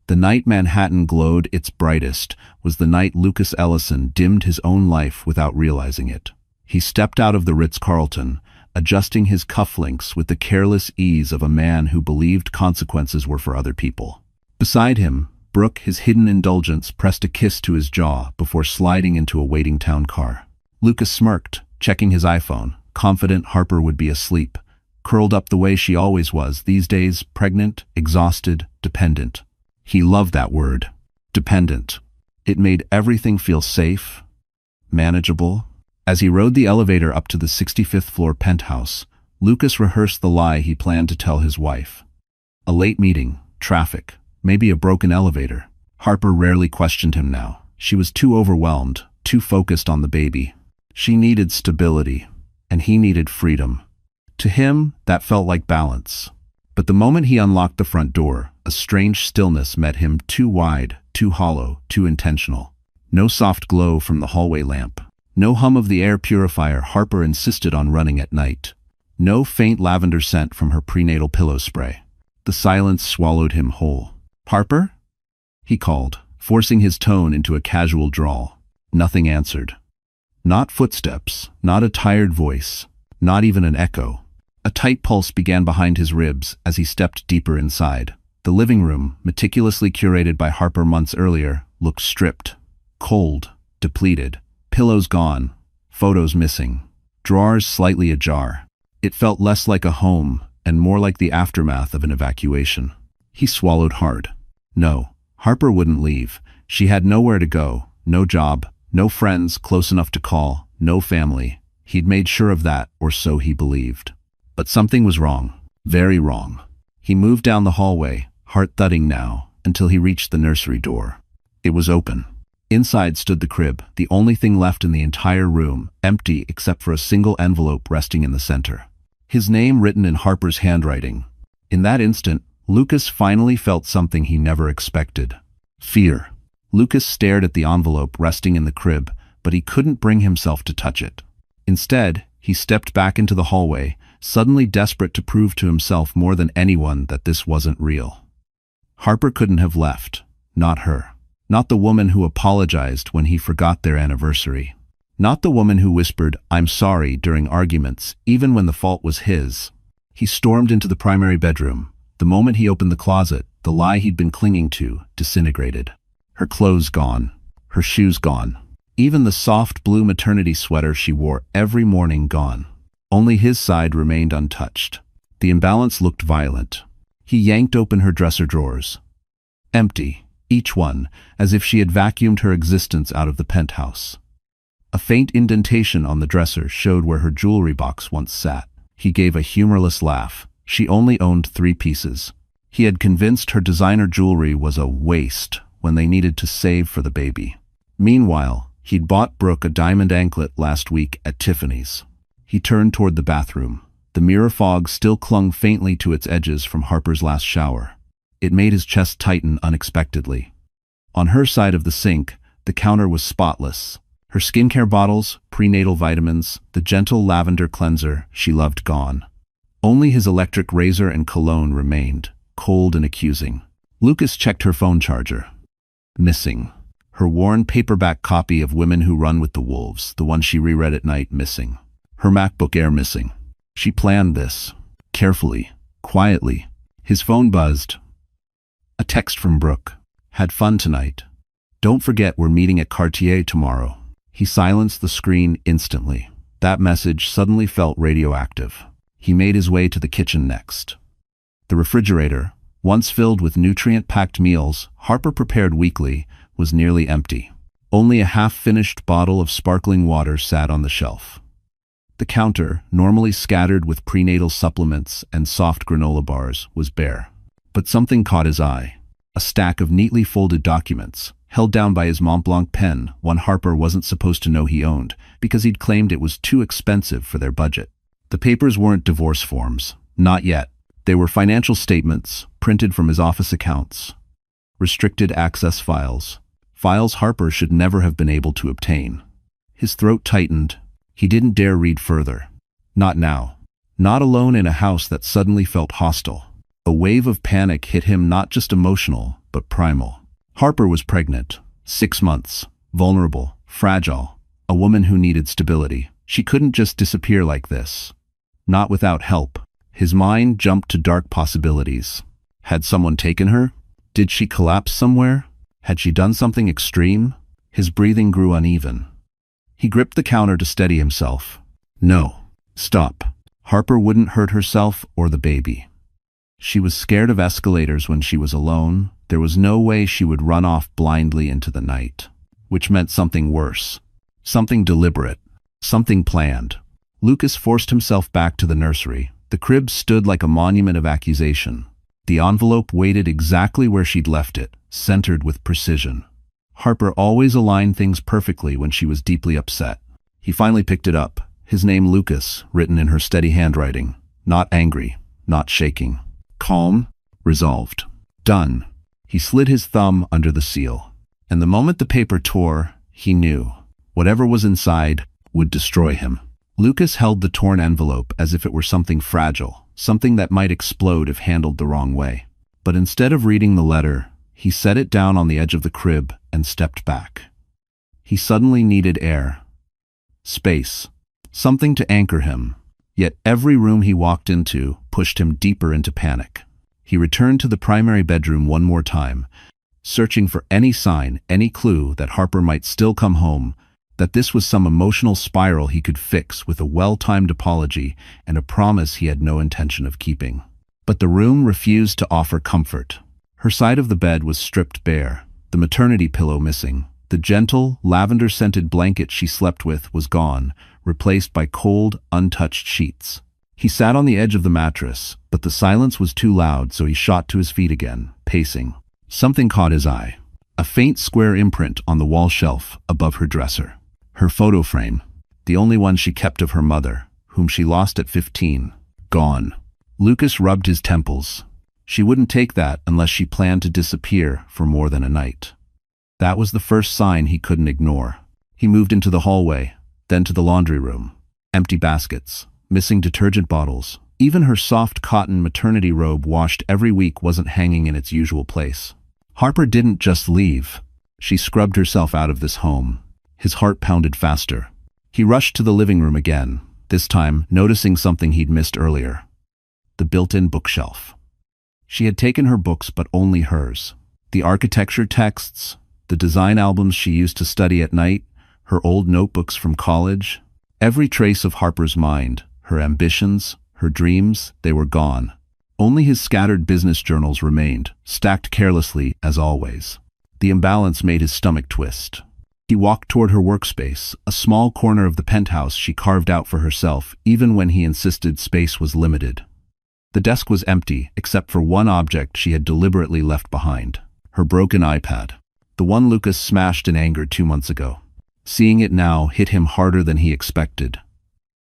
The night Manhattan glowed its brightest was the night Lucas Ellison dimmed his own life without realizing it. He stepped out of the Ritz-Carlton, adjusting his cufflinks with the careless ease of a man who believed consequences were for other people. Beside him, Brooke, his hidden indulgence, pressed a kiss to his jaw before sliding into a waiting town car. Lucas smirked, checking his iPhone, confident Harper would be asleep, curled up the way she always was, these days pregnant, exhausted, dependent. He loved that word, dependent. It made everything feel safe, manageable. As he rode the elevator up to the 65th floor penthouse, Lucas rehearsed the lie he planned to tell his wife. A late meeting, traffic, maybe a broken elevator. Harper rarely questioned him now. She was too overwhelmed, too focused on the baby. She needed stability, and he needed freedom. To him, that felt like balance. But the moment he unlocked the front door, a strange stillness met him, too wide, too hollow, too intentional. No soft glow from the hallway lamp. No hum of the air purifier Harper insisted on running at night. No faint lavender scent from her prenatal pillow spray. The silence swallowed him whole. "Harper?" he called, forcing his tone into a casual drawl. Nothing answered. Not footsteps, not a tired voice, not even an echo. A tight pulse began behind his ribs as he stepped deeper inside. The living room, meticulously curated by Harper months earlier, looked stripped, cold, depleted. Pillows gone, photos missing, drawers slightly ajar. It felt less like a home and more like the aftermath of an evacuation. He swallowed hard. No, Harper wouldn't leave. She had nowhere to go, no job, no friends close enough to call, no family. He'd made sure of that, or so he believed. But something was wrong, very wrong. He moved down the hallway, heart thudding now, until he reached the nursery door. It was open. Inside stood the crib, the only thing left in the entire room, empty except for a single envelope resting in the center. His name written in Harper's handwriting. In that instant, Lucas finally felt something he never expected. Fear. Lucas stared at the envelope resting in the crib, but he couldn't bring himself to touch it. Instead, he stepped back into the hallway, suddenly desperate to prove to himself more than anyone that this wasn't real. Harper couldn't have left, not her. Not the woman who apologized when he forgot their anniversary. Not the woman who whispered, "I'm sorry," during arguments, even when the fault was his. He stormed into the primary bedroom. The moment he opened the closet, the lie he'd been clinging to disintegrated. Her clothes gone. Her shoes gone. Even the soft blue maternity sweater she wore every morning gone. Only his side remained untouched. The imbalance looked violent. He yanked open her dresser drawers. Empty. Each one, as if she had vacuumed her existence out of the penthouse. A faint indentation on the dresser showed where her jewelry box once sat. He gave a humorless laugh. She only owned 3 pieces. He had convinced her designer jewelry was a waste when they needed to save for the baby. Meanwhile, he'd bought Brooke a diamond anklet last week at Tiffany's. He turned toward the bathroom. The mirror fog still clung faintly to its edges from Harper's last shower. It made his chest tighten unexpectedly. On her side of the sink, the counter was spotless. Her skincare bottles, prenatal vitamins, the gentle lavender cleanser she loved gone. Only his electric razor and cologne remained, cold and accusing. Lucas checked her phone charger. Missing. Her worn paperback copy of Women Who Run with the Wolves, the one she reread at night, missing. Her MacBook Air missing. She planned this. Carefully. Quietly. His phone buzzed. A text from Brooke. Had fun tonight. Don't forget we're meeting at Cartier tomorrow. He silenced the screen instantly. That message suddenly felt radioactive. He made his way to the kitchen next. The refrigerator, once filled with nutrient-packed meals Harper prepared weekly, was nearly empty. Only a half-finished bottle of sparkling water sat on the shelf. The counter, normally scattered with prenatal supplements and soft granola bars, was bare. But something caught his eye. A stack of neatly folded documents, held down by his Mont Blanc pen, one Harper wasn't supposed to know he owned, because he'd claimed it was too expensive for their budget. The papers weren't divorce forms. Not yet. They were financial statements, printed from his office accounts. Restricted access files. Files Harper should never have been able to obtain. His throat tightened. He didn't dare read further. Not now. Not alone in a house that suddenly felt hostile. A wave of panic hit him, not just emotional, but primal. Harper was pregnant, 6 months, vulnerable, fragile, a woman who needed stability. She couldn't just disappear like this. Not without help. His mind jumped to dark possibilities. Had someone taken her? Did she collapse somewhere? Had she done something extreme? His breathing grew uneven. He gripped the counter to steady himself. No. Stop. Harper wouldn't hurt herself or the baby. She was scared of escalators when she was alone. There was no way she would run off blindly into the night. Which meant something worse. Something deliberate. Something planned. Lucas forced himself back to the nursery. The crib stood like a monument of accusation. The envelope waited exactly where she'd left it, centered with precision. Harper always aligned things perfectly when she was deeply upset. He finally picked it up. His name Lucas, written in her steady handwriting. Not angry, not shaking. Calm, resolved. Done. He slid his thumb under the seal. And the moment the paper tore, he knew. Whatever was inside would destroy him. Lucas held the torn envelope as if it were something fragile, something that might explode if handled the wrong way. But instead of reading the letter, he set it down on the edge of the crib and stepped back. He suddenly needed air. Space. Something to anchor him. Yet every room he walked into pushed him deeper into panic. He returned to the primary bedroom one more time, searching for any sign, any clue that Harper might still come home, that this was some emotional spiral he could fix with a well-timed apology and a promise he had no intention of keeping. But the room refused to offer comfort. Her side of the bed was stripped bare, the maternity pillow missing. The gentle, lavender-scented blanket she slept with was gone, replaced by cold, untouched sheets. He sat on the edge of the mattress, but the silence was too loud, so he shot to his feet again, pacing. Something caught his eye. A faint square imprint on the wall shelf above her dresser. Her photo frame, the only one she kept of her mother, whom she lost at 15, gone. Lucas rubbed his temples. She wouldn't take that unless she planned to disappear for more than a night. That was the first sign he couldn't ignore. He moved into the hallway, then to the laundry room. Empty baskets, missing detergent bottles. Even her soft cotton maternity robe washed every week wasn't hanging in its usual place. Harper didn't just leave. She scrubbed herself out of this home. His heart pounded faster. He rushed to the living room again, this time noticing something he'd missed earlier. The built-in bookshelf. She had taken her books, but only hers. The architecture texts, the design albums she used to study at night, her old notebooks from college. Every trace of Harper's mind, her ambitions, her dreams, they were gone. Only his scattered business journals remained, stacked carelessly as always. The imbalance made his stomach twist. He walked toward her workspace, a small corner of the penthouse she carved out for herself, even when he insisted space was limited. The desk was empty, except for one object she had deliberately left behind. Her broken iPad. The one Lucas smashed in anger 2 months ago. Seeing it now hit him harder than he expected.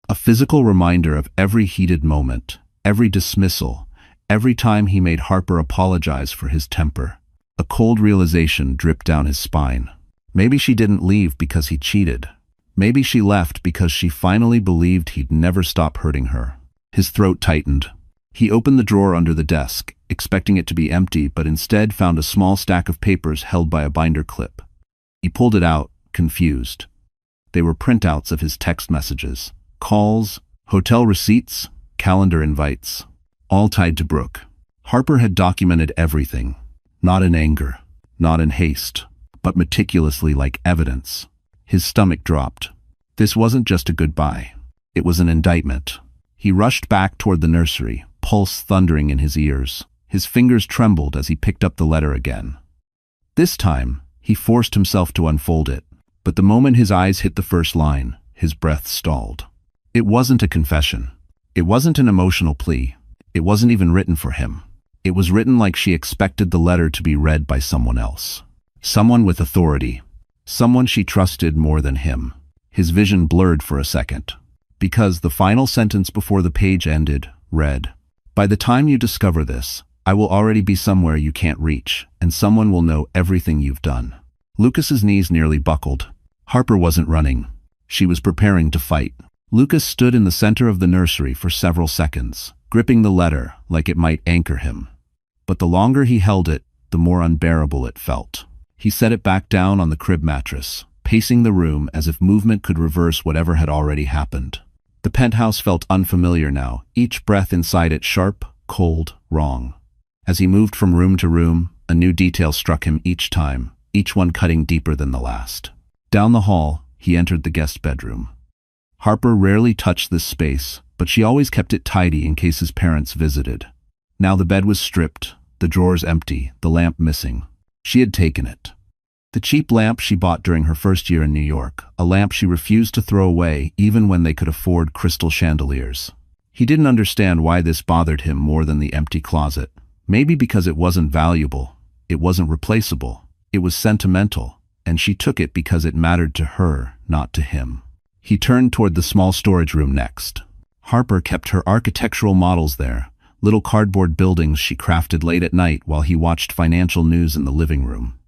A physical reminder of every heated moment, every dismissal, every time he made Harper apologize for his temper. A cold realization dripped down his spine. Maybe she didn't leave because he cheated. Maybe she left because she finally believed he'd never stop hurting her. His throat tightened. He opened the drawer under the desk, expecting it to be empty, but instead found a small stack of papers held by a binder clip. He pulled it out, confused. They were printouts of his text messages, calls, hotel receipts, calendar invites, all tied to Brooke. Harper had documented everything, not in anger, not in haste, but meticulously like evidence. His stomach dropped. This wasn't just a goodbye. It was an indictment. He rushed back toward the nursery, pulse thundering in his ears. His fingers trembled as he picked up the letter again. This time, he forced himself to unfold it, but the moment his eyes hit the first line, his breath stalled. It wasn't a confession. It wasn't an emotional plea. It wasn't even written for him. It was written like she expected the letter to be read by someone else. Someone with authority. Someone she trusted more than him. His vision blurred for a second, because the final sentence before the page ended read, "By the time you discover this, I will already be somewhere you can't reach, and someone will know everything you've done." Lucas's knees nearly buckled. Harper wasn't running. She was preparing to fight. Lucas stood in the center of the nursery for several seconds, gripping the letter like it might anchor him. But the longer he held it, the more unbearable it felt. He set it back down on the crib mattress, pacing the room as if movement could reverse whatever had already happened. The penthouse felt unfamiliar now, each breath inside it sharp, cold, wrong. As he moved from room to room, a new detail struck him each time, each one cutting deeper than the last. Down the hall, he entered the guest bedroom. Harper rarely touched this space, but she always kept it tidy in case his parents visited. Now the bed was stripped, the drawers empty, the lamp missing. She had taken it. The cheap lamp she bought during her first year in New York, a lamp she refused to throw away even when they could afford crystal chandeliers. He didn't understand why this bothered him more than the empty closet. Maybe because it wasn't valuable, it wasn't replaceable, it was sentimental, and she took it because it mattered to her, not to him. He turned toward the small storage room next. Harper kept her architectural models there, little cardboard buildings she crafted late at night while he watched financial news in the living room.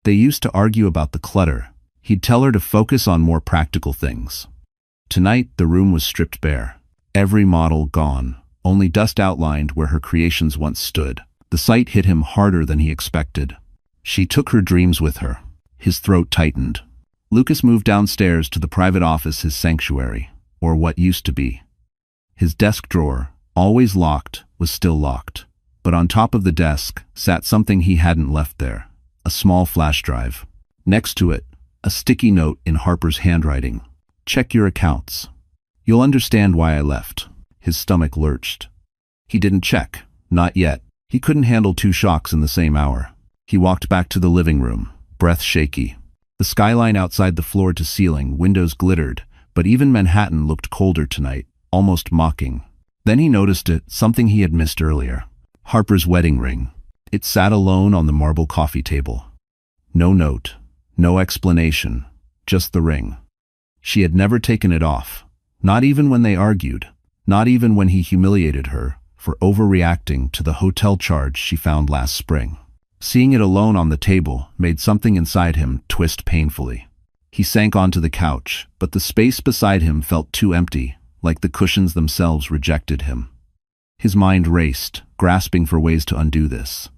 They used to argue about the clutter. He'd tell her to focus on more practical things. Tonight, the room was stripped bare. Every model gone, only dust outlined where her creations once stood. The sight hit him harder than he expected. She took her dreams with her. His throat tightened. Lucas moved downstairs to the private office, his sanctuary, or what used to be. His desk drawer, always locked, was still locked. But on top of the desk sat something he hadn't left there. A small flash drive. Next to it, a sticky note in Harper's handwriting. Check your accounts. You'll understand why I left. His stomach lurched. He didn't check. Not yet. He couldn't handle two shocks in the same hour. He walked back to the living room, breath shaky. The skyline outside the floor-to-ceiling windows glittered, but even Manhattan looked colder tonight, almost mocking. Then he noticed it, something he had missed earlier. Harper's wedding ring. It sat alone on the marble coffee table. No note, no explanation, just the ring. She had never taken it off, not even when they argued, not even when he humiliated her for overreacting to the hotel charge she found last spring. Seeing it alone on the table made something inside him twist painfully. He sank onto the couch, but the space beside him felt too empty, like the cushions themselves rejected him. His mind raced, grasping for ways to undo this.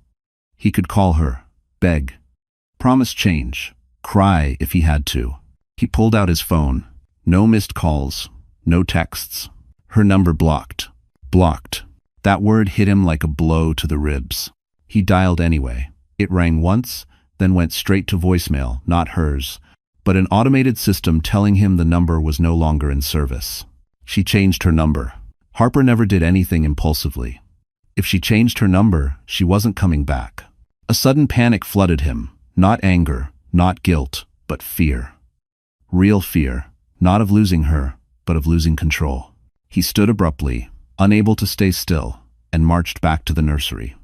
He could call her, beg, promise change, cry if he had to. He pulled out his phone. No missed calls, no texts. Her number blocked. Blocked. That word hit him like a blow to the ribs. He dialed anyway. It rang once, then went straight to voicemail, not hers, but an automated system telling him the number was no longer in service. She changed her number. Harper never did anything impulsively. If she changed her number, she wasn't coming back. A sudden panic flooded him, not anger, not guilt, but fear. Real fear, not of losing her, but of losing control. He stood abruptly, unable to stay still, and marched back to the nursery.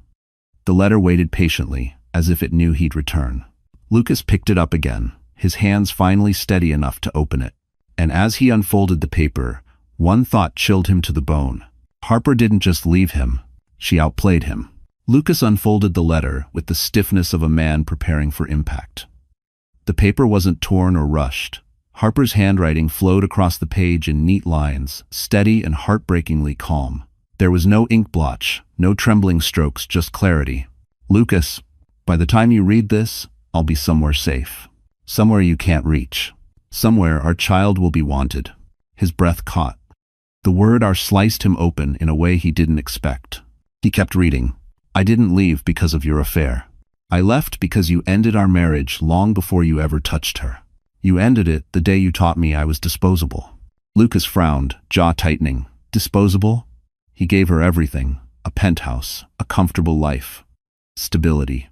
The letter waited patiently, as if it knew he'd return. Lucas picked it up again, his hands finally steady enough to open it. And as he unfolded the paper, one thought chilled him to the bone. Harper didn't just leave him, she outplayed him. Lucas unfolded the letter with the stiffness of a man preparing for impact. The paper wasn't torn or rushed. Harper's handwriting flowed across the page in neat lines, steady and heartbreakingly calm. There was no ink blotch, no trembling strokes, just clarity. Lucas, by the time you read this, I'll be somewhere safe. Somewhere you can't reach. Somewhere our child will be wanted. His breath caught. The word "our" sliced him open in a way he didn't expect. He kept reading. I didn't leave because of your affair. I left because you ended our marriage long before you ever touched her. You ended it the day you taught me I was disposable. Lucas frowned, jaw tightening. Disposable? He gave her everything. A penthouse, a comfortable life, stability.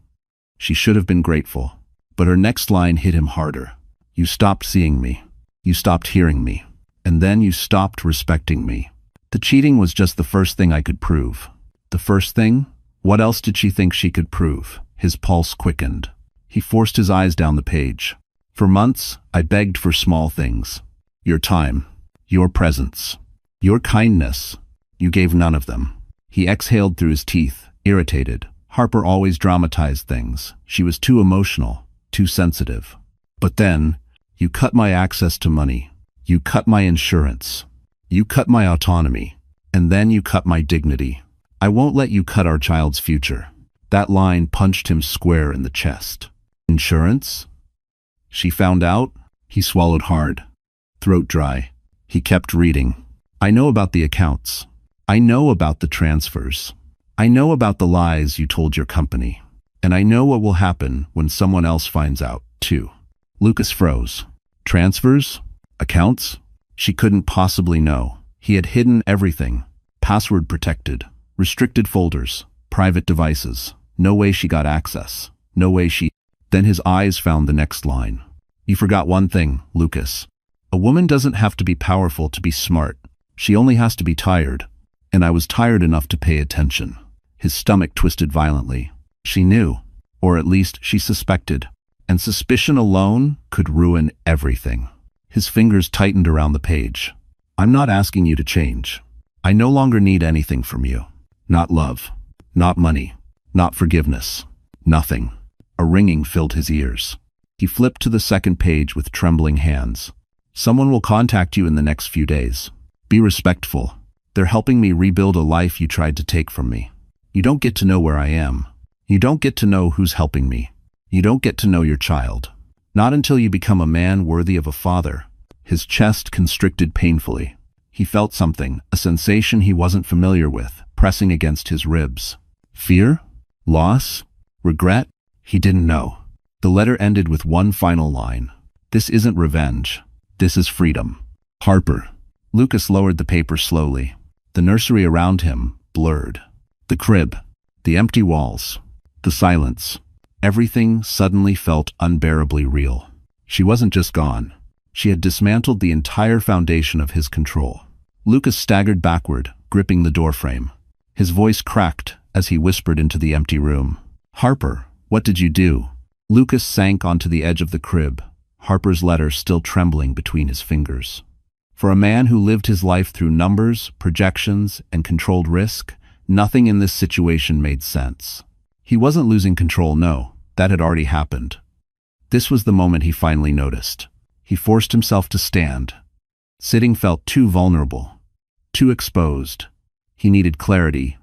She should have been grateful. But her next line hit him harder. You stopped seeing me. You stopped hearing me. And then you stopped respecting me. The cheating was just the first thing I could prove. The first thing? What else did she think she could prove? His pulse quickened. He forced his eyes down the page. For months, I begged for small things. Your time. Your presence. Your kindness. You gave none of them. He exhaled through his teeth, irritated. Harper always dramatized things. She was too emotional, too sensitive. But then, you cut my access to money. You cut my insurance. You cut my autonomy. And then you cut my dignity. I won't let you cut our child's future. That line punched him square in the chest. Insurance? She found out? He swallowed hard, throat dry. He kept reading. I know about the accounts. I know about the transfers. I know about the lies you told your company. And I know what will happen when someone else finds out, too. Lucas froze. Transfers? Accounts? She couldn't possibly know. He had hidden everything. Password protected. Restricted folders. Private devices. No way she got access. No way she... Then his eyes found the next line. You forgot one thing, Lucas. A woman doesn't have to be powerful to be smart. She only has to be tired. And I was tired enough to pay attention. His stomach twisted violently. She knew, or at least she suspected, and suspicion alone could ruin everything. His fingers tightened around the page. I'm not asking you to change. I no longer need anything from you. Not love, not money, not forgiveness, nothing. A ringing filled his ears. He flipped to the second page with trembling hands. Someone will contact you in the next few days. Be respectful. They're helping me rebuild a life you tried to take from me. You don't get to know where I am. You don't get to know who's helping me. You don't get to know your child. Not until you become a man worthy of a father. His chest constricted painfully. He felt something, a sensation he wasn't familiar with, pressing against his ribs. Fear? Loss? Regret? He didn't know. The letter ended with one final line. This isn't revenge. This is freedom. Harper. Lucas lowered the paper slowly. The nursery around him blurred. The crib. The empty walls. The silence. Everything suddenly felt unbearably real. She wasn't just gone. She had dismantled the entire foundation of his control. Lucas staggered backward, gripping the doorframe. His voice cracked as he whispered into the empty room. Harper, what did you do? Lucas sank onto the edge of the crib, Harper's letter still trembling between his fingers. For a man who lived his life through numbers, projections, and controlled risk, nothing in this situation made sense. He wasn't losing control, no, that had already happened. This was the moment he finally noticed. He forced himself to stand. Sitting felt too vulnerable, too exposed. He needed clarity,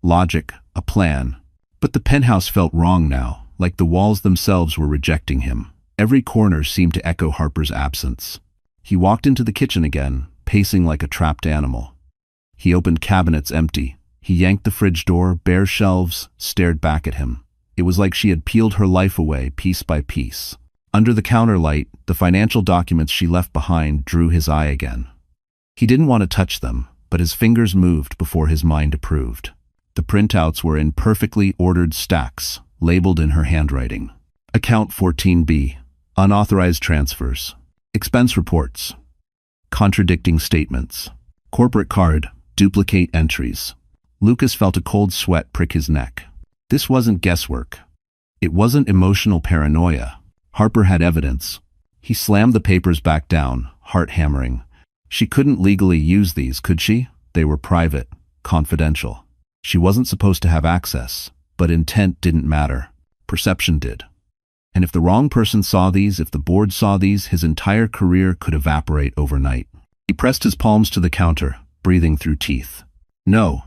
logic, a plan. But the penthouse felt wrong now, like the walls themselves were rejecting him. Every corner seemed to echo Harper's absence. He walked into the kitchen again, pacing like a trapped animal. He opened cabinets empty. He yanked the fridge door, bare shelves, stared back at him. It was like she had peeled her life away piece by piece. Under the counter light, the financial documents she left behind drew his eye again. He didn't want to touch them, but his fingers moved before his mind approved. The printouts were in perfectly ordered stacks, labeled in her handwriting. Account 14B. Unauthorized transfers. Expense reports. Contradicting statements. Corporate card. Duplicate entries. Lucas felt a cold sweat prick his neck. This wasn't guesswork. It wasn't emotional paranoia. Harper had evidence. He slammed the papers back down, heart hammering. She couldn't legally use these, could she? They were private, confidential. She wasn't supposed to have access, but intent didn't matter. Perception did. And if the wrong person saw these, if the board saw these, his entire career could evaporate overnight. He pressed his palms to the counter, breathing through teeth. No,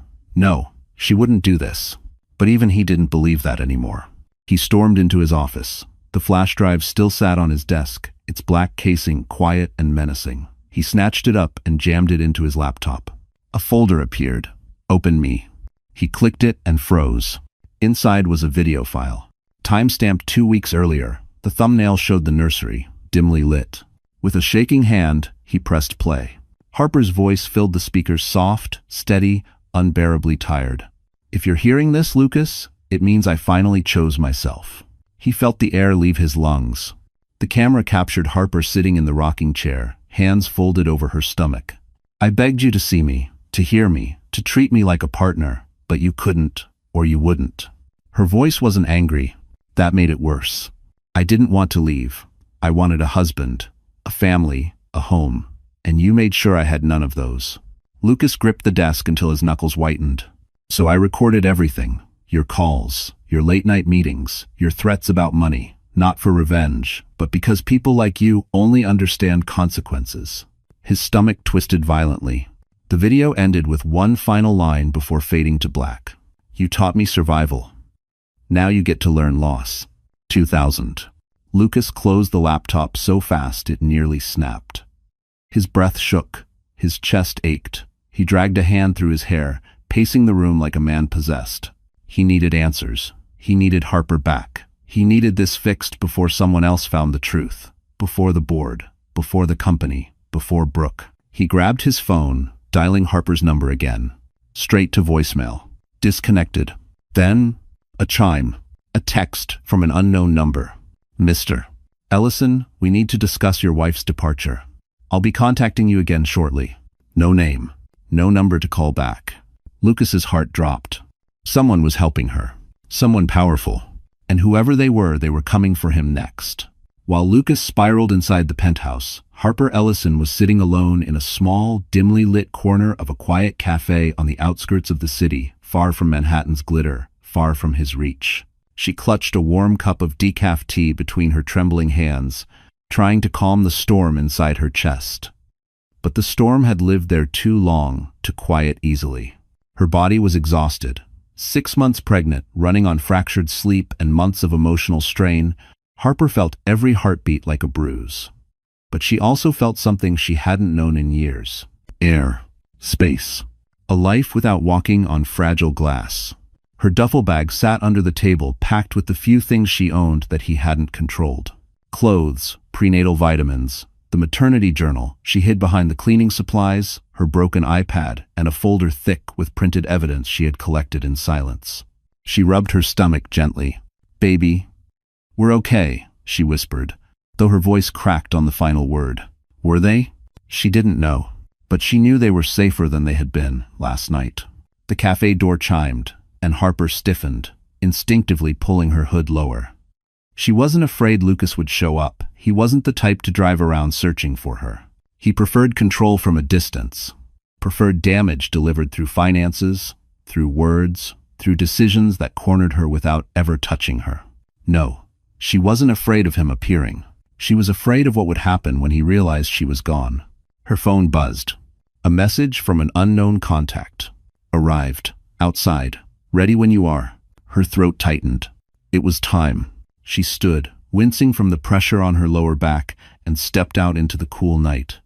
she wouldn't do this. But even he didn't believe that anymore. He stormed into his office. The flash drive still sat on his desk, its black casing quiet and menacing. He snatched it up and jammed it into his laptop. A folder appeared. Open me. He clicked it and froze. Inside was a video file. Time-stamped 2 weeks earlier, the thumbnail showed the nursery, dimly lit. With a shaking hand, he pressed play. Harper's voice filled the speakers soft, steady, unbearably tired. If you're hearing this, Lucas, it means I finally chose myself. He felt the air leave his lungs. The camera captured Harper sitting in the rocking chair, hands folded over her stomach. I begged you to see me, to hear me, to treat me like a partner, but you couldn't, or you wouldn't. Her voice wasn't angry. That made it worse. I didn't want to leave. I wanted a husband, a family, a home, and you made sure I had none of those. Lucas gripped the desk until his knuckles whitened. So I recorded everything. Your calls, your late-night meetings, your threats about money, not for revenge, but because people like you only understand consequences. His stomach twisted violently. The video ended with one final line before fading to black. "You taught me survival. Now you get to learn loss." 2000. Lucas closed the laptop so fast it nearly snapped. His breath shook. His chest ached. He dragged a hand through his hair, pacing the room like a man possessed. He needed answers. He needed Harper back. He needed this fixed before someone else found the truth. Before the board. Before the company. Before Brooke. He grabbed his phone, dialing Harper's number again. Straight to voicemail. Disconnected. Then, a chime. A text from an unknown number. "Mr. Ellison, we need to discuss your wife's departure. I'll be contacting you again shortly." No name. No number to call back. Lucas's heart dropped. Someone was helping her. Someone powerful. And whoever they were coming for him next. While Lucas spiraled inside the penthouse, Harper Ellison was sitting alone in a small, dimly lit corner of a quiet cafe on the outskirts of the city, far from Manhattan's glitter, far from his reach. She clutched a warm cup of decaf tea between her trembling hands, trying to calm the storm inside her chest. But the storm had lived there too long to quiet easily. Her body was exhausted. 6 months pregnant, running on fractured sleep and months of emotional strain, Harper felt every heartbeat like a bruise. But she also felt something she hadn't known in years. Air. Space. A life without walking on fragile glass. Her duffel bag sat under the table, packed with the few things she owned that he hadn't controlled. Clothes, prenatal vitamins, the maternity journal she hid behind the cleaning supplies, her broken iPad, and a folder thick with printed evidence she had collected in silence. She rubbed her stomach gently. "Baby, we're okay," she whispered, though her voice cracked on the final word. Were they? She didn't know, but she knew they were safer than they had been last night. The cafe door chimed, and Harper stiffened, instinctively pulling her hood lower. She wasn't afraid Lucas would show up. He wasn't the type to drive around searching for her. He preferred control from a distance, preferred damage delivered through finances, through words, through decisions that cornered her without ever touching her. No, she wasn't afraid of him appearing. She was afraid of what would happen when he realized she was gone. Her phone buzzed. A message from an unknown contact. "Arrived. Outside. Ready when you are." Her throat tightened. It was time. She stood, wincing from the pressure on her lower back, and stepped out into the cool night.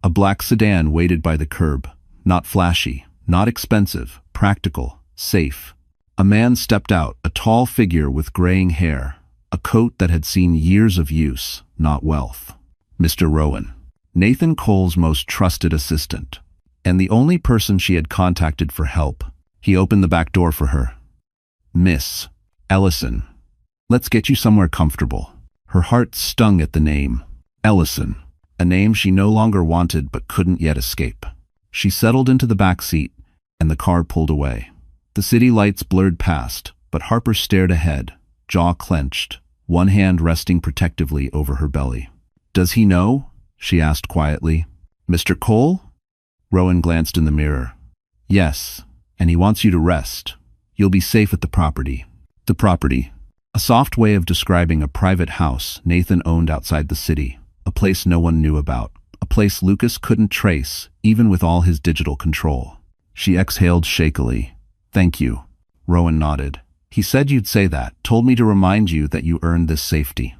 A black sedan waited by the curb. Not flashy, not expensive, practical, safe. A man stepped out, a tall figure with graying hair, a coat that had seen years of use, not wealth. Mr. Rowan. Nathan Cole's most trusted assistant, and the only person she had contacted for help. He opened the back door for her. "Miss Ellison, let's get you somewhere comfortable." Her heart stung at the name. Ellison, a name she no longer wanted but couldn't yet escape. She settled into the back seat, and the car pulled away. The city lights blurred past, but Harper stared ahead, jaw clenched, one hand resting protectively over her belly. "Does he know?" she asked quietly. "Mr. Cole?" Rowan glanced in the mirror. "Yes, and he wants you to rest. You'll be safe at the property." The property. A soft way of describing a private house Nathan owned outside the city, a place no one knew about, a place Lucas couldn't trace, even with all his digital control. She exhaled shakily. "Thank you." Rowan nodded. "He said you'd say that, told me to remind you that you earned this safety.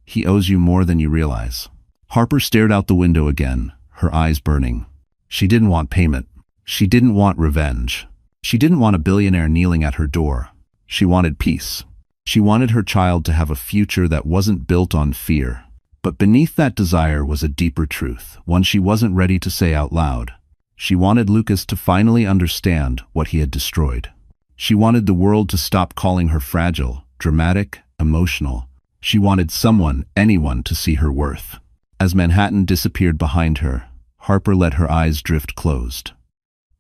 He owes you more than you realize." Harper stared out the window again, her eyes burning. She didn't want payment. She didn't want revenge. She didn't want a billionaire kneeling at her door. She wanted peace. She wanted her child to have a future that wasn't built on fear. But beneath that desire was a deeper truth, one she wasn't ready to say out loud. She wanted Lucas to finally understand what he had destroyed. She wanted the world to stop calling her fragile, dramatic, emotional. She wanted someone, anyone, to see her worth. As Manhattan disappeared behind her, Harper let her eyes drift closed.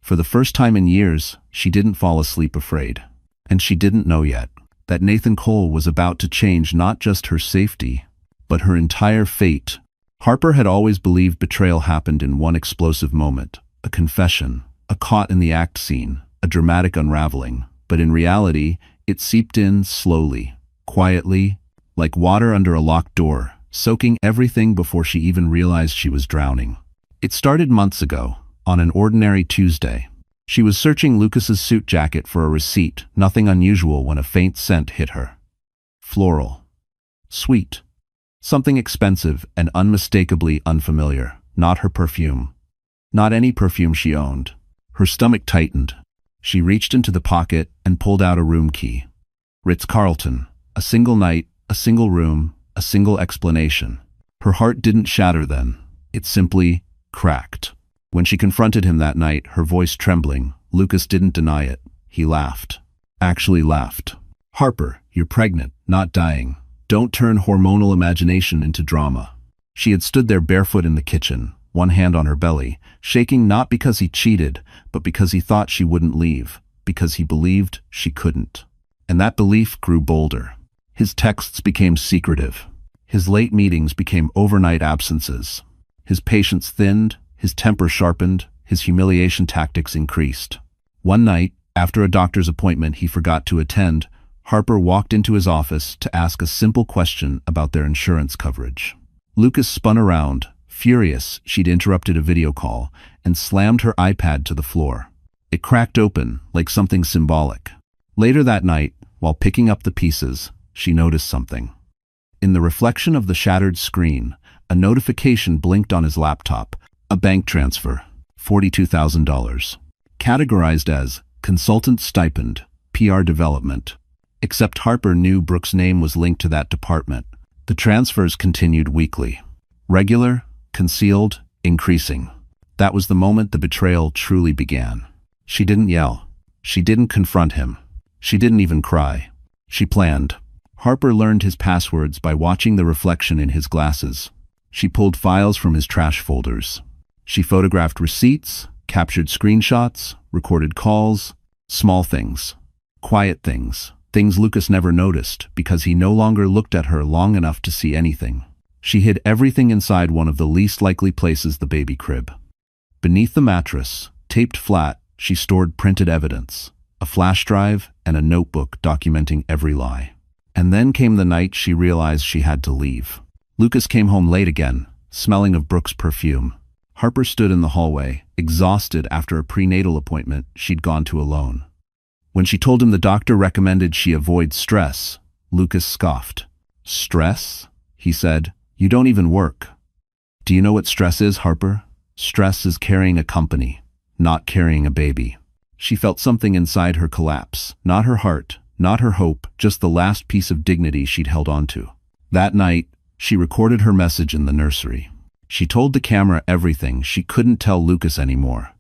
For the first time in years, she didn't fall asleep afraid. And she didn't know yet that Nathan Cole was about to change not just her safety, but her entire fate. Harper had always believed betrayal happened in one explosive moment, a confession, a caught-in-the-act scene, a dramatic unraveling. But in reality, it seeped in slowly, quietly, like water under a locked door, soaking everything before she even realized she was drowning. It started months ago, On an ordinary Tuesday. She was searching Lucas's suit jacket for a receipt, nothing unusual when a faint scent hit her. Floral. Sweet. Something expensive and unmistakably unfamiliar. Not her perfume. Not any perfume she owned. Her stomach tightened. She reached into the pocket and pulled out a room key. Ritz-Carlton. A single night, a single room, a single explanation. Her heart didn't shatter then. It simply cracked. When she confronted him that night, her voice trembling, Lucas didn't deny it. He laughed. Actually laughed. "Harper, you're pregnant, not dying. Don't turn hormonal imagination into drama." She had stood there barefoot in the kitchen, one hand on her belly, shaking not because he cheated, but because he thought she wouldn't leave, because he believed she couldn't. And that belief grew bolder. His texts became secretive. His late meetings became overnight absences. His patience thinned, his temper sharpened, his humiliation tactics increased. One night, after a doctor's appointment he forgot to attend, Harper walked into his office to ask a simple question about their insurance coverage. Lucas spun around, furious she'd interrupted a video call, and slammed her iPad to the floor. It cracked open, like something symbolic. Later that night, while picking up the pieces, she noticed something. In the reflection of the shattered screen, a notification blinked on his laptop. A bank transfer, $42,000. Categorized as consultant stipend, PR development. Except Harper knew Brooke's name was linked to that department. The transfers continued weekly. Regular, concealed, increasing. That was the moment the betrayal truly began. She didn't yell. She didn't confront him. She didn't even cry. She planned. Harper learned his passwords by watching the reflection in his glasses. She pulled files from his trash folders. She photographed receipts, captured screenshots, recorded calls, small things, quiet things, things Lucas never noticed because he no longer looked at her long enough to see anything. She hid everything inside one of the least likely places, the baby crib. Beneath the mattress, taped flat, she stored printed evidence, a flash drive and a notebook documenting every lie. And then came the night she realized she had to leave. Lucas came home late again, smelling of Brooke's perfume. Harper stood in the hallway, exhausted after a prenatal appointment she'd gone to alone. When she told him the doctor recommended she avoid stress, Lucas scoffed. "Stress?" he said. "You don't even work." "Do you know what stress is, Harper? Stress is carrying a company, not carrying a baby." She felt something inside her collapse, not her heart, not her hope, just the last piece of dignity she'd held onto. That night, she recorded her message in the nursery. She told the camera everything she couldn't tell Lucas anymore.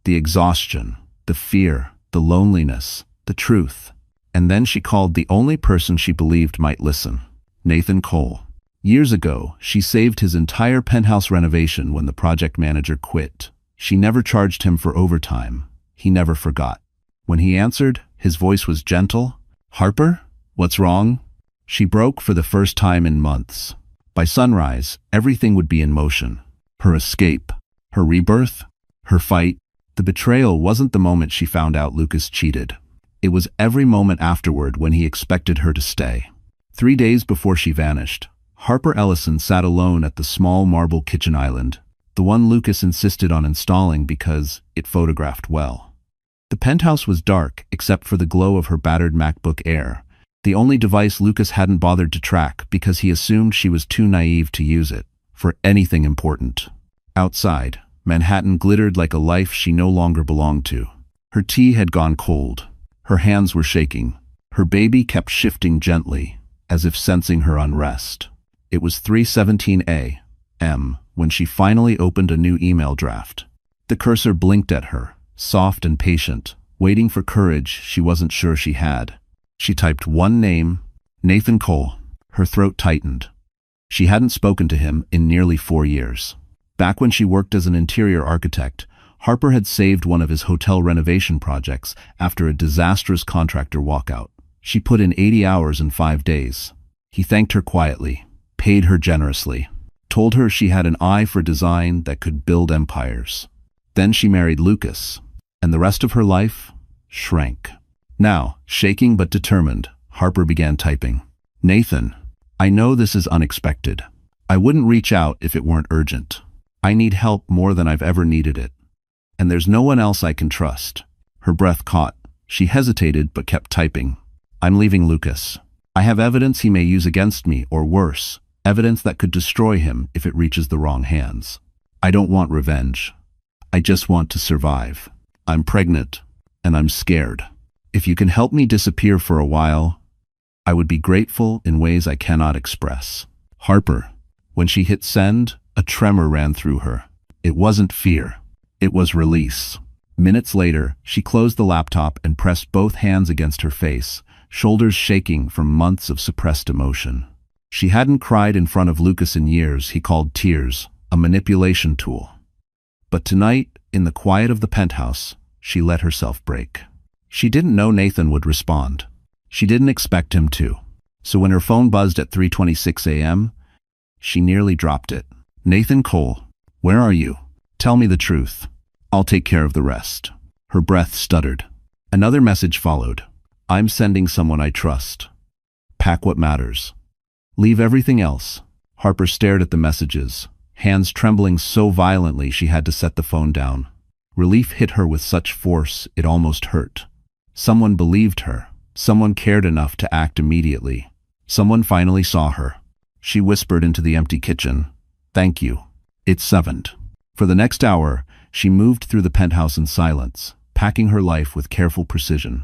The exhaustion, the fear, the loneliness, the truth. And then she called the only person she believed might listen, Nathan Cole. Years ago, she saved his entire penthouse renovation when the project manager quit. She never charged him for overtime. He never forgot. When he answered, his voice was gentle. "Harper, what's wrong?" She broke for the first time in months. By sunrise, everything would be in motion. Her escape, her rebirth, her fight. The betrayal wasn't the moment she found out Lucas cheated. It was every moment afterward when he expected her to stay. 3 days before she vanished, Harper Ellison sat alone at the small marble kitchen island, the one Lucas insisted on installing because it photographed well. The penthouse was dark except for the glow of her battered MacBook Air, the only device Lucas hadn't bothered to track because he assumed she was too naive to use it for anything important. Outside, Manhattan glittered like a life she no longer belonged to. Her tea had gone cold. Her hands were shaking. Her baby kept shifting gently, as if sensing her unrest. It was 3:17 a.m. when she finally opened a new email draft. The cursor blinked at her, soft and patient, waiting for courage she wasn't sure she had. She typed one name, Nathan Cole. Her throat tightened. She hadn't spoken to him in nearly 4 years. Back when she worked as an interior architect, Harper had saved one of his hotel renovation projects after a disastrous contractor walkout. She put in 80 hours in 5 days. He thanked her quietly, paid her generously, told her she had an eye for design that could build empires. Then she married Lucas, and the rest of her life shrank. Now, shaking but determined, Harper began typing. "Nathan, I know this is unexpected. I wouldn't reach out if it weren't urgent. I need help more than I've ever needed it. And there's no one else I can trust. Her breath caught. She hesitated but kept typing. I'm leaving Lucas. I have evidence he may use against me, or worse, evidence that could destroy him if it reaches the wrong hands. I don't want revenge. I just want to survive. I'm pregnant, and I'm scared. If you can help me disappear for a while, I would be grateful in ways I cannot express. Harper. When she hit send, a tremor ran through her. It wasn't fear. It was release. Minutes later, she closed the laptop and pressed both hands against her face, shoulders shaking from months of suppressed emotion. She hadn't cried in front of Lucas in years. He called tears a manipulation tool. But tonight, in the quiet of the penthouse, she let herself break. She didn't know Nathan would respond. She didn't expect him to. So when her phone buzzed at 3:26 a.m., she nearly dropped it. Nathan Cole, where are you? Tell me the truth. I'll take care of the rest. Her breath stuttered. Another message followed. I'm sending someone I trust. Pack what matters. Leave everything else. Harper stared at the messages, hands trembling so violently she had to set the phone down. Relief hit her with such force it almost hurt. Someone believed her. Someone cared enough to act immediately. Someone finally saw her. She whispered into the empty kitchen, "Thank you." It sevened. For the next hour, she moved through the penthouse in silence, packing her life with careful precision.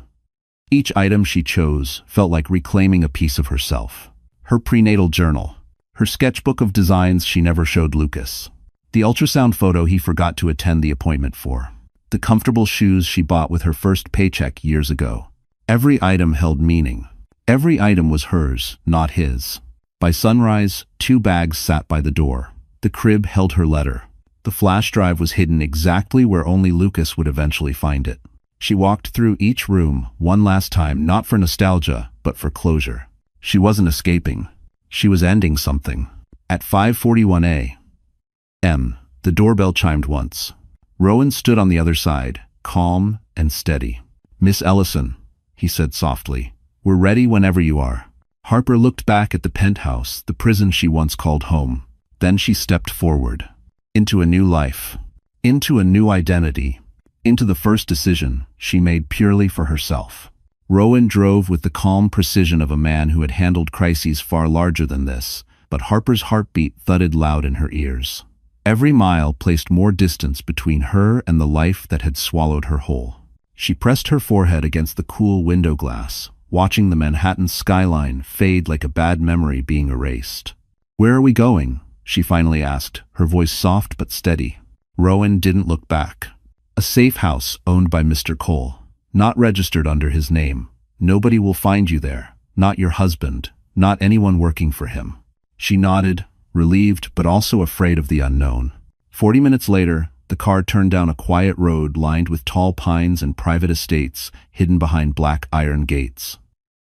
Each item she chose felt like reclaiming a piece of herself. Her prenatal journal, her sketchbook of designs she never showed Lucas, the ultrasound photo he forgot to attend the appointment for, the comfortable shoes she bought with her first paycheck years ago. Every item held meaning. Every item was hers, not his. By sunrise, 2 bags sat by the door. The crib held her letter. The flash drive was hidden exactly where only Lucas would eventually find it. She walked through each room one last time, not for nostalgia, but for closure. She wasn't escaping. She was ending something. At 5:41 a.m., the doorbell chimed once. Rowan stood on the other side, calm and steady. "Miss Ellison," he said softly, "we're ready whenever you are." Harper looked back at the penthouse, the prison she once called home. Then she stepped forward. Into a new life. Into a new identity. Into the first decision she made purely for herself. Rowan drove with the calm precision of a man who had handled crises far larger than this, but Harper's heartbeat thudded loud in her ears. Every mile placed more distance between her and the life that had swallowed her whole. She pressed her forehead against the cool window glass, watching the Manhattan skyline fade like a bad memory being erased. "Where are we going?" she finally asked, her voice soft but steady. Rowan didn't look back. "A safe house owned by Mr. Cole, not registered under his name. Nobody will find you there, not your husband, not anyone working for him." She nodded, relieved but also afraid of the unknown. 40 minutes later, the car turned down a quiet road lined with tall pines and private estates hidden behind black iron gates.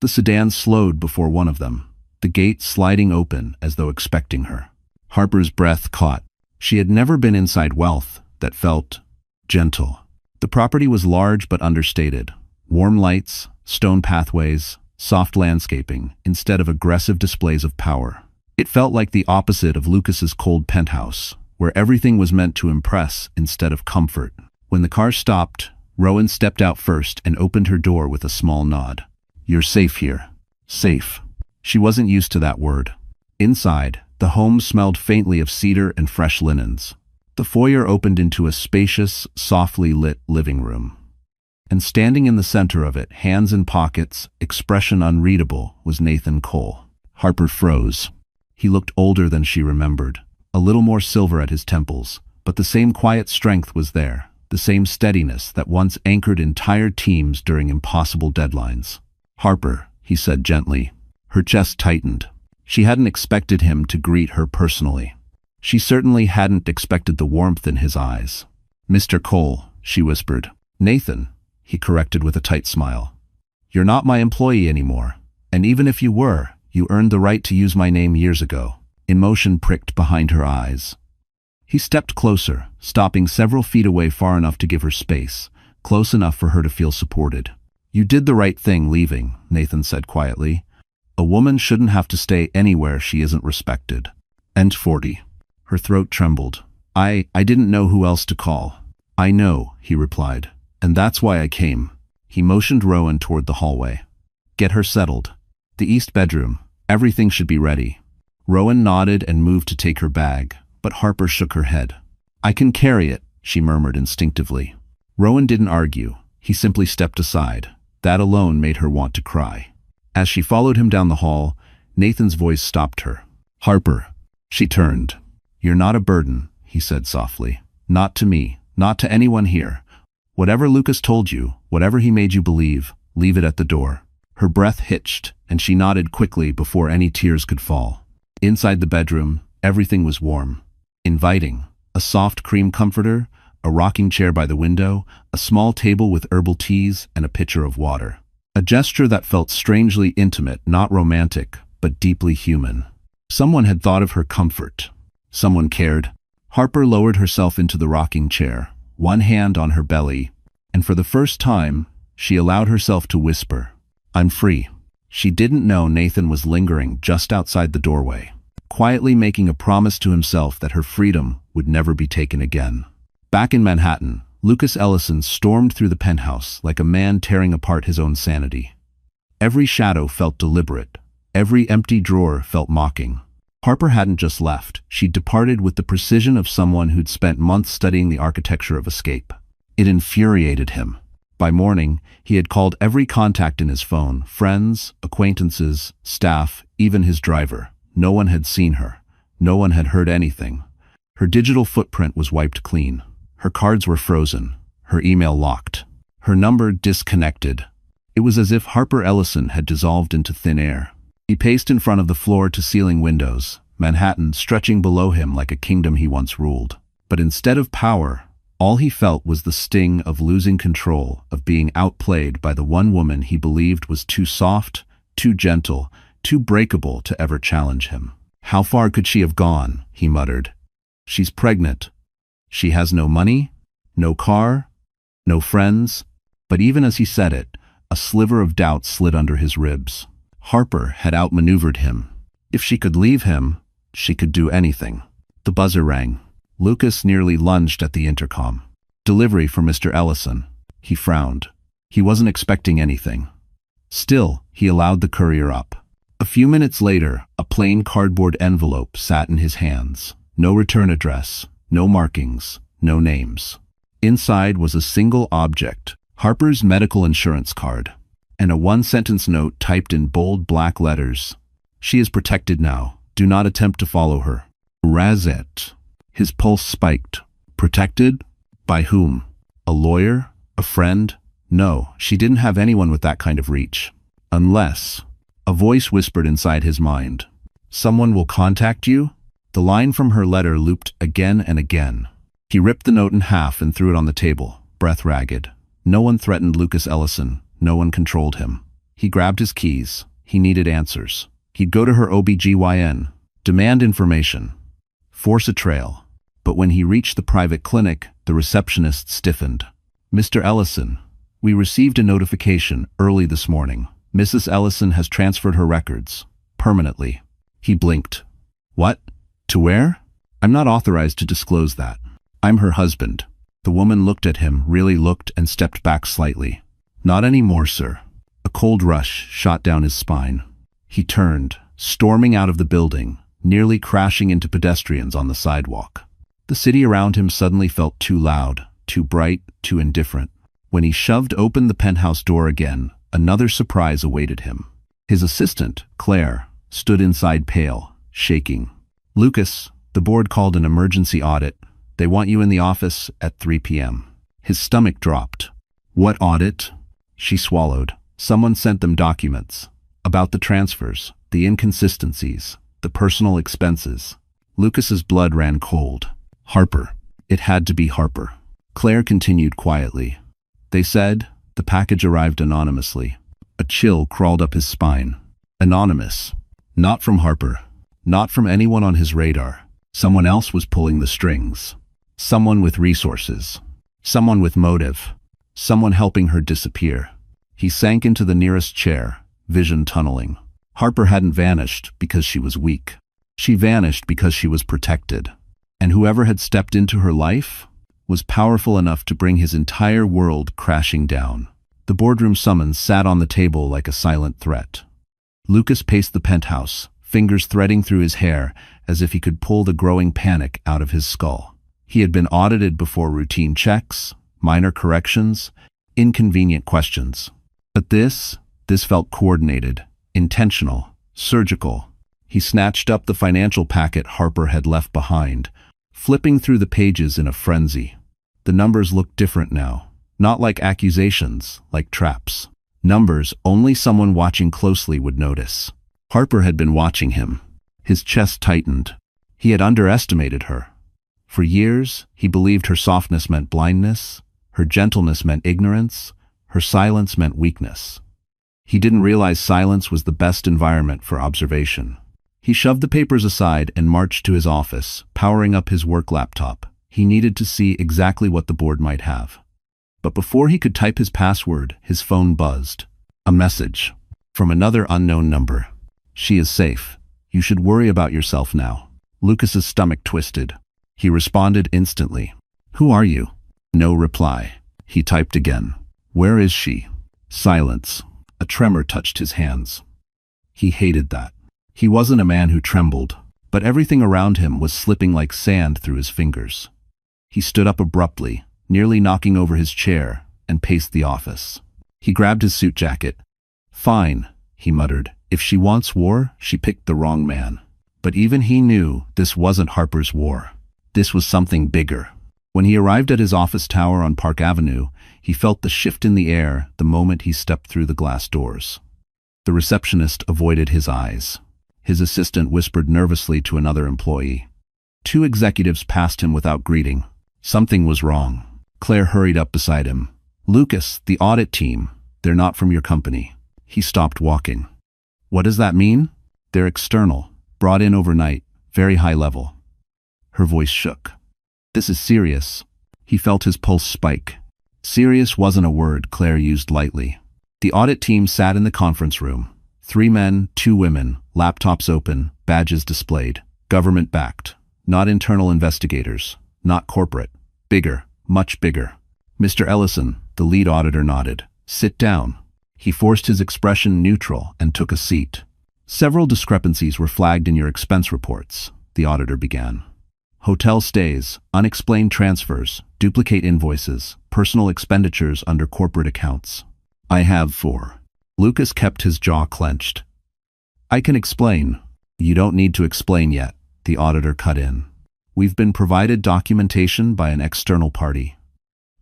The sedan slowed before one of them, the gate sliding open as though expecting her. Harper's breath caught. She had never been inside wealth that felt gentle. The property was large but understated. Warm lights, stone pathways, soft landscaping, instead of aggressive displays of power. It felt like the opposite of Lucas's cold penthouse, where everything was meant to impress instead of comfort. When the car stopped, Rowan stepped out first and opened her door with a small nod. "You're safe here." Safe. She wasn't used to that word. Inside, the home smelled faintly of cedar and fresh linens. The foyer opened into a spacious, softly lit living room. And standing in the center of it, hands in pockets, expression unreadable, was Nathan Cole. Harper froze. He looked older than she remembered, a little more silver at his temples, but the same quiet strength was there, the same steadiness that once anchored entire teams during impossible deadlines. "Harper," he said gently. Her chest tightened. She hadn't expected him to greet her personally. She certainly hadn't expected the warmth in his eyes. "Mr. Cole," she whispered. "Nathan," he corrected with a tight smile. "You're not my employee anymore, and even if you were, you earned the right to use my name years ago." Emotion pricked behind her eyes. He stepped closer, stopping several feet away, far enough to give her space, close enough for her to feel supported. "You did the right thing leaving," Nathan said quietly. "A woman shouldn't have to stay anywhere she isn't respected." And 40. Her throat trembled. I didn't know who else to call. "I know," he replied, "and that's why I came." He motioned Rowan toward the hallway. "Get her settled. The east bedroom. Everything should be ready." Rowan nodded and moved to take her bag, but Harper shook her head. "I can carry it," she murmured instinctively. Rowan didn't argue. He simply stepped aside. That alone made her want to cry. As she followed him down the hall, Nathan's voice stopped her. "Harper." She turned. "You're not a burden," he said softly. "Not to me, not to anyone here. Whatever Lucas told you, whatever he made you believe, leave it at the door." Her breath hitched, and she nodded quickly before any tears could fall. Inside the bedroom, everything was warm, inviting. A soft cream comforter, a rocking chair by the window, a small table with herbal teas, and a pitcher of water. A gesture that felt strangely intimate, not romantic, but deeply human. Someone had thought of her comfort. Someone cared. Harper lowered herself into the rocking chair, one hand on her belly, and for the first time, she allowed herself to whisper, "I'm free." She didn't know Nathan was lingering just outside the doorway, quietly making a promise to himself that her freedom would never be taken again. Back in Manhattan, Lucas Ellison stormed through the penthouse like a man tearing apart his own sanity. Every shadow felt deliberate. Every empty drawer felt mocking. Harper hadn't just left. She'd departed with the precision of someone who'd spent months studying the architecture of escape. It infuriated him. By morning, he had called every contact in his phone, friends, acquaintances, staff, even his driver. No one had seen her. No one had heard anything. Her digital footprint was wiped clean. Her cards were frozen. Her email locked. Her number disconnected. It was as if Harper Ellison had dissolved into thin air. He paced in front of the floor-to-ceiling windows, Manhattan stretching below him like a kingdom he once ruled. But instead of power, all he felt was the sting of losing control, of being outplayed by the one woman he believed was too soft, too gentle, too breakable to ever challenge him. How far could she have gone? He muttered. She's pregnant. She has no money, no car, no friends. But even as he said it, a sliver of doubt slid under his ribs. Harper had outmaneuvered him. If she could leave him, she could do anything. The buzzer rang. Lucas nearly lunged at the intercom. "Delivery for Mr. Ellison." He frowned. He wasn't expecting anything. Still, he allowed the courier up. A few minutes later, a plain cardboard envelope sat in his hands. No return address, no markings, no names. Inside was a single object, Harper's medical insurance card, and a one-sentence note typed in bold black letters. "She is protected now. Do not attempt to follow her. Razet." His pulse spiked. Protected? By whom? A lawyer? A friend? No, she didn't have anyone with that kind of reach. Unless... A voice whispered inside his mind. "Someone will contact you?" The line from her letter looped again and again. He ripped the note in half and threw it on the table, breath ragged. No one threatened Lucas Ellison. No one controlled him. He grabbed his keys. He needed answers. He'd go to her OBGYN, demand information, force a trail. But when he reached the private clinic, the receptionist stiffened. "Mr. Ellison, we received a notification early this morning. Mrs. Ellison has transferred her records. Permanently." He blinked. "What? To where?" "I'm not authorized to disclose that. I'm her husband." The woman looked at him, really looked, and stepped back slightly. "Not anymore, sir." A cold rush shot down his spine. He turned, storming out of the building, nearly crashing into pedestrians on the sidewalk. The city around him suddenly felt too loud, too bright, too indifferent. When he shoved open the penthouse door again, another surprise awaited him. His assistant, Claire, stood inside pale, shaking. "Lucas, the board called an emergency audit. They want you in the office at 3 p.m. His stomach dropped. "What audit?" She swallowed. Someone sent them documents. About the transfers, the inconsistencies, the personal expenses. Lucas's blood ran cold. Harper. It had to be Harper. Claire continued quietly. "They said the package arrived anonymously." A chill crawled up his spine. Anonymous. Not from Harper. Not from anyone on his radar. Someone else was pulling the strings. Someone with resources. Someone with motive. Someone helping her disappear. He sank into the nearest chair, vision tunneling. Harper hadn't vanished because she was weak. She vanished because she was protected. And whoever had stepped into her life was powerful enough to bring his entire world crashing down. The boardroom summons sat on the table like a silent threat. Lucas paced the penthouse, fingers threading through his hair as if he could pull the growing panic out of his skull. He had been audited before routine checks, minor corrections, inconvenient questions. But this felt coordinated, intentional, surgical. He snatched up the financial packet Harper had left behind, flipping through the pages in a frenzy. The numbers looked different now, not like accusations, like traps. Numbers only someone watching closely would notice. Harper had been watching him. His chest tightened. He had underestimated her. For years, he believed her softness meant blindness, her gentleness meant ignorance, her silence meant weakness. He didn't realize silence was the best environment for observation. He shoved the papers aside and marched to his office, powering up his work laptop. He needed to see exactly what the board might have. But before he could type his password, his phone buzzed. A message from another unknown number. "She is safe. You should worry about yourself now." Lucas's stomach twisted. He responded instantly. "Who are you?" No reply. He typed again. "Where is she?" Silence. A tremor touched his hands. He hated that. He wasn't a man who trembled, but everything around him was slipping like sand through his fingers. He stood up abruptly, nearly knocking over his chair, and paced the office. He grabbed his suit jacket. "Fine," he muttered. "If she wants war, she picked the wrong man." But even he knew this wasn't Harper's war. This was something bigger. When he arrived at his office tower on Park Avenue, he felt the shift in the air the moment he stepped through the glass doors. The receptionist avoided his eyes. His assistant whispered nervously to another employee. Two executives passed him without greeting. Something was wrong. Claire hurried up beside him. "Lucas, the audit team. They're not from your company." He stopped walking. "What does that mean?" "They're external, brought in overnight, very high level." Her voice shook. "This is serious." He felt his pulse spike. Serious wasn't a word Claire used lightly. The audit team sat in the conference room. 3 men, 2 women, laptops open, badges displayed. Government-backed. Not internal investigators. Not corporate. Bigger. Much bigger. Mr. Ellison, the lead auditor, nodded. "Sit down." He forced his expression neutral and took a seat. "Several discrepancies were flagged in your expense reports," the auditor began. "Hotel stays, unexplained transfers, duplicate invoices, personal expenditures under corporate accounts. I have 4. Lucas kept his jaw clenched. "I can explain." "You don't need to explain yet," the auditor cut in. "We've been provided documentation by an external party.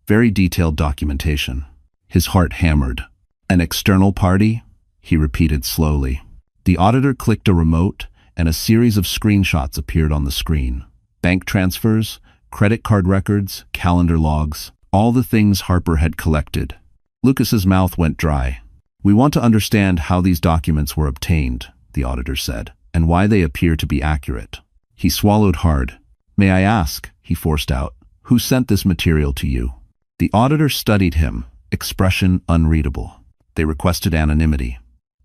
Very detailed documentation." His heart hammered. "An external party?" he repeated slowly. The auditor clicked a remote, and a series of screenshots appeared on the screen. Bank transfers, credit card records, calendar logs, all the things Harper had collected. Lucas's mouth went dry. "We want to understand how these documents were obtained," the auditor said, "and why they appear to be accurate." He swallowed hard. "May I ask," he forced out, "who sent this material to you?" The auditor studied him, expression unreadable. "They requested anonymity.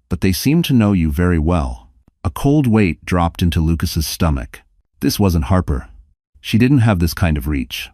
But they seem to know you very well." A cold weight dropped into Lucas's stomach. This wasn't Harper. She didn't have this kind of reach.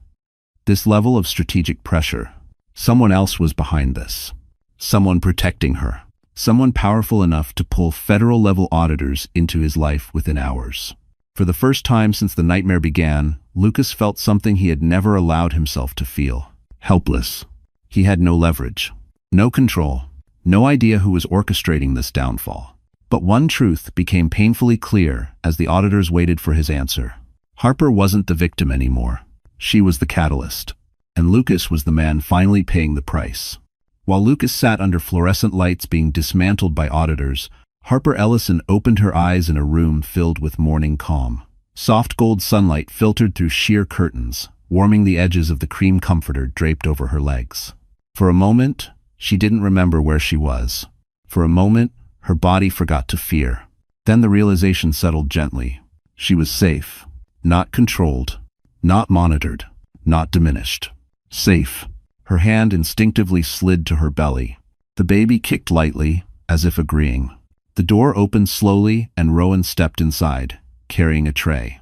This level of strategic pressure. Someone else was behind this. Someone protecting her. Someone powerful enough to pull federal-level auditors into his life within hours. For the first time since the nightmare began, Lucas felt something he had never allowed himself to feel. Helpless. He had no leverage. No control. No idea who was orchestrating this downfall. But one truth became painfully clear as the auditors waited for his answer. Harper wasn't the victim anymore. She was the catalyst. And Lucas was the man finally paying the price. While Lucas sat under fluorescent lights being dismantled by auditors, Harper Ellison opened her eyes in a room filled with morning calm. Soft gold sunlight filtered through sheer curtains, warming the edges of the cream comforter draped over her legs. For a moment, she didn't remember where she was. For a moment, her body forgot to fear. Then the realization settled gently. She was safe. Not controlled. Not monitored. Not diminished. Safe. Her hand instinctively slid to her belly. The baby kicked lightly, as if agreeing. The door opened slowly and Rowan stepped inside, carrying a tray.